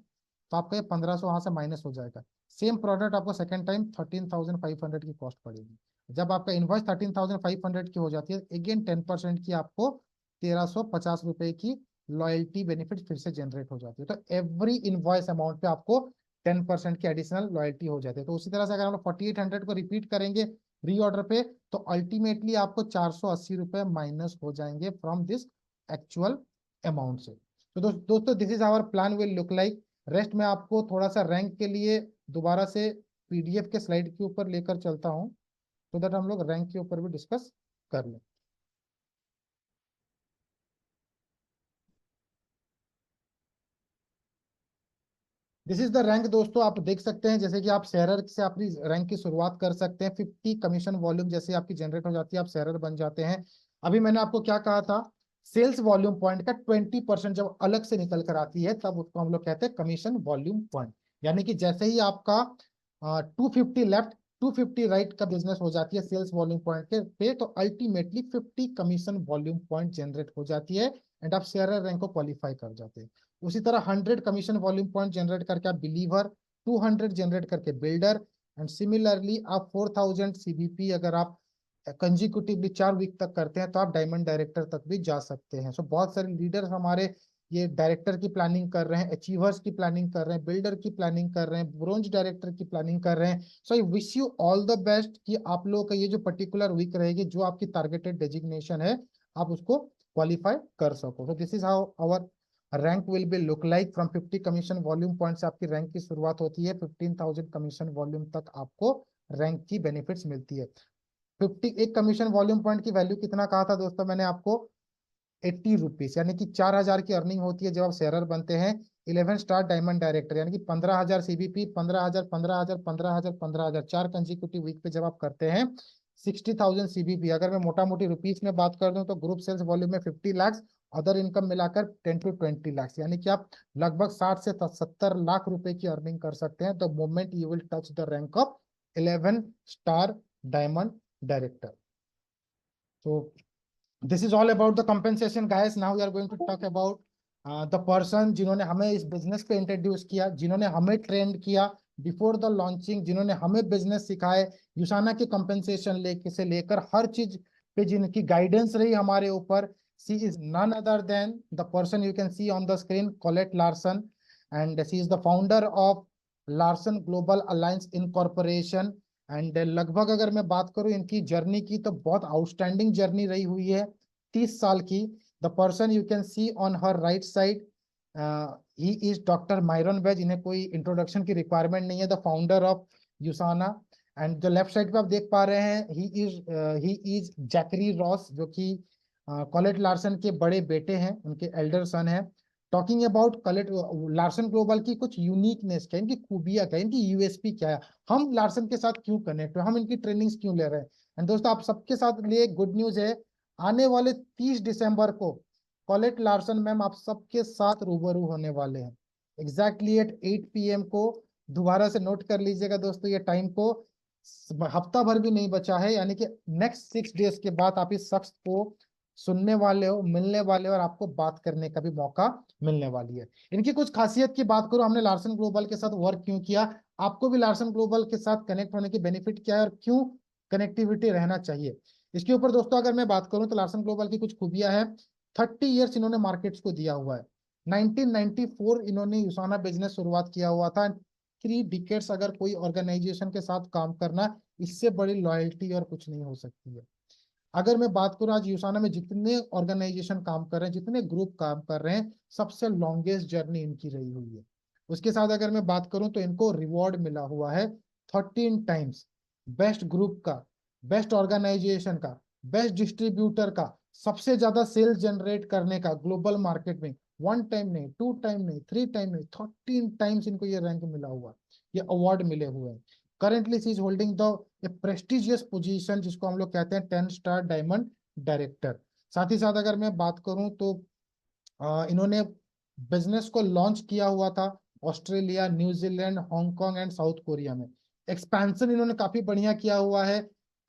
तो आपका ये 1,500 वहां से माइनस हो जाएगा। सेम प्रोडक्ट आपको सेकंड टाइम 13,500 की कॉस्ट पड़ेगी। जब आपका इनवॉइस 13,500 की हो जाती है, अगेन 10% की आपको 1,350 रुपए की लॉयल्टी बेनिफिट फिर से जनरेट हो जाती है। तो एवरी इनवॉइस अमाउंट पे आपको 10% की एडिशनल लॉयल्टी हो जाती है। तो उसी तरह से अगर हम लोग 4,800 को रिपीट करेंगे रीऑर्डर पे, तो अल्टीमेटली आपको 480 रुपए माइनस हो जाएंगे फ्रॉम दिस एक्चुअल अमाउंट से। तो दोस्तों this is our plan will look like. Rest में आपको थोड़ा सा रैंक के लिए दोबारा से पीडीएफ के स्लाइड के ऊपर लेकर चलता हूँ, तो दैट हम लोग रैंक के ऊपर भी डिस्कस कर लें। दिस इज द रैंक दोस्तों, आप देख सकते हैं जैसे कि आप शेयरर से अपनी रैंक की शुरुआत कर सकते हैं। 50 कमीशन वॉल्यूम जैसे आपकी जनरेट हो जाती है, आप शेयरर बन जाते हैं। अभी मैंने आपको क्या कहा था, सेल्स वॉल्यूम पॉइंट का 20% जब अलग से निकल कर आती है तब उसको हम लोग कहते हैं कमीशन वॉल्यूम पॉइंट। यानी कि जैसे ही आपका 250 लेफ्ट 250 राइट का बिजनेस हो जाती है सेल्स वॉल्यूम पॉइंट के पे, तो ultimately 50 commission volume point generate हो जाती है एंड आप शेयरर रैंक को क्वालिफाई कर जाते हैं। उसी तरह 100 कमीशन वॉल्यूम पॉइंट जनरेट करके आप बिलीवर, 200 जनरेट करके बिल्डर, एंड सिमिलरली आप 4000 सीबीपी अगर आप कंजिक्यूटिवली 4 वीक तक करते हैं तो आप डायमंड डायरेक्टर तक भी जा सकते हैं। सो बहुत सारे लीडर्स हमारे ये डायरेक्टर की प्लानिंग कर रहे हैं, अचीवर्स की प्लानिंग कर रहे हैं, बिल्डर की प्लानिंग कर रहे हैं, ब्रोंज डायरेक्टर की प्लानिंग कर रहे हैं। So I wish you all the best कि आप लोगों का ये जो पर्टिकुलर वीक रहेगी, जो आपकी टारगेटेड डेजिग्नेशन है, आप उसको क्वालिफाई कर सको। तो this is how our rank will be look like. फ्रॉम 50 कमीशन वॉल्यूम पॉइंट से आपकी रैंक की शुरुआत होती है, 15,000 कमीशन वॉल्यूम तक आपको रैंक की बेनिफिट्स मिलती है। 50 एक कमीशन वॉल्यूम पॉइंट की वैल्यू कितना कहा था दोस्तों मैंने आपको, 80 रुपीज, यानी कि 4,000 की अर्निंग होती है जब आप शेयरर बनते हैं। 11 स्टार डायमंड डायरेक्टर यानी कि 15,000 सीबीपी, 15,000 15,000 15,000 15,000 4 कंजिक्यूटिव वीक पे जब आप करते हैं 60,000 सीबीपी। अगर मैं मोटा मोटी रुपीस में बात कर दूं तो ग्रुप सेल्स वॉल्यूम में 50 लाख, अदर इनकम मिलाकर 10 to 20 लाख, यानी कि आप लगभग 60 से 70 लाख रुपए की अर्निंग कर सकते हैं the moment you will touch the rank of 11 star diamond director. So this is all about the compensation guys. Now we are going to talk about the person जिन्होंने हमें इस बिजनेस पे इंट्रोड्यूस किया, जिन्होंने हमें ट्रेंड किया before the launching, जिन्होंने हमें बिजनेस सिखाए, यूसाना की कंपेंसेशन लेके से लेकर हर चीज पे जिनकी गाइडेंस रही हमारे ऊपर। She is none other than the person you can see on the screen, Colette Larsen, and she is the founder of Larsen Global Alliance incorporation. And लगभग अगर मैं बात करूं इनकी जर्नी की तो बहुत आउटस्टैंडिंग जर्नी रही हुई है, 30 साल की। The person you can see on her right side, he is doctor Myron वेज। इन्हें कोई इंट्रोडक्शन की रिक्वायरमेंट नहीं है, the founder of Usana. And जो लेफ्ट साइड पे आप देख पा रहे हैं, ही इज जैकरी रॉस, जो कि कॉलेट लार्सन के बड़े बेटे हैं, उनके एल्डर सन है। Talking about collet Larsen global की कुछ यूनिकनेस क्या है, इनकी खूबियां क्या है, इनकी यूएसपी क्या है, हम लार्सन के साथ क्यों कनेक्ट है, हम इनकी ट्रेनिंग्स क्यों ले रहे हैं। एंड दोस्तों आप सबके साथ लिए गुड न्यूज है, आने वाले 30 दिसंबर को कॉलेट लार्सन मैम आप सबके साथ रूबरू होने वाले हैं, एग्जैक्टली एट 8 PM को। दोबारा से नोट कर लीजिएगा दोस्तों ये टाइम को, हफ्ता भर भी नहीं बचा है, यानी कि नेक्स्ट 6 डेज के बाद आप इस शख्स को सुनने वाले हो, मिलने वाले हो, और आपको बात करने का भी मौका मिलने वाली है। इनकी कुछ खासियत की बात करूं, हमने लार्सन ग्लोबल के साथ वर्क क्यों किया, आपको भी लार्सन ग्लोबल के साथ कनेक्ट होने की बेनिफिट क्या है और क्यों कनेक्टिविटी रहना चाहिए, इसके ऊपर दोस्तों अगर मैं बात करूं तो लार्सन ग्लोबल की कुछ खूबियां हैं। 30 ईयर्स इन्होंने मार्केट्स को दिया हुआ है। 1994 इन्होंने यूसाना बिजनेस शुरुआत किया हुआ था। 3 डिकेट्स अगर कोई ऑर्गेनाइजेशन के साथ काम करना, इससे बड़ी लॉयल्टी और कुछ नहीं हो सकती है। अगर मैं बात करूं आज यूसाना में जितने ऑर्गेनाइजेशन काम कर रहे हैं, जितने ग्रुप काम कर रहे हैं, सबसे लॉन्गेस्ट जर्नी इनकी रही हुई है। उसके साथ अगर मैं बात करूं तो इनको रिवॉर्ड मिला हुआ है 13 टाइम्स बेस्ट ग्रुप का, बेस्ट ऑर्गेनाइजेशन का, बेस्ट डिस्ट्रीब्यूटर का, सबसे ज्यादा सेल्स जनरेट करने का ग्लोबल मार्केट में। 1 टाइम नहीं, 2 टाइम नहीं, 3 टाइम नहीं, 13 टाइम्स इनको ये रैंक मिला हुआ है, ये अवार्ड मिले हुए हैं। Currently she is holding the a prestigious position जिसको हम लोग कहते हैं 10 स्टार डायमंड डायरेक्टर। साथ ही साथ अगर मैं बात करूं तो इन्होंने बिजनेस को लॉन्च किया हुआ था Australia, New Zealand, Hong Kong and South Korea में। एक्सपेंशन इन्होंने काफी बढ़िया किया हुआ है,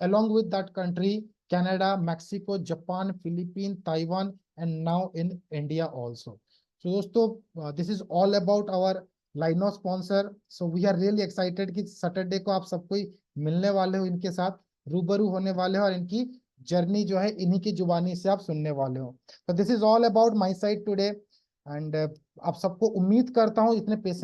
along with that country Canada, Mexico, Japan, Philippine, Taiwan and now in India also. So दोस्तों this is all about our Lino sponsor. So we are really excited कि Saturday को आप सबको मिलने वाले हो, इनके साथ रूबरू होने वाले हो, और इनकी जर्नी जो है इन्हीं की जुबानी से आप सुनने वाले हो। तो this is all about my side today, and आप सबको उम्मीद करता हूँ इतने पेशेंस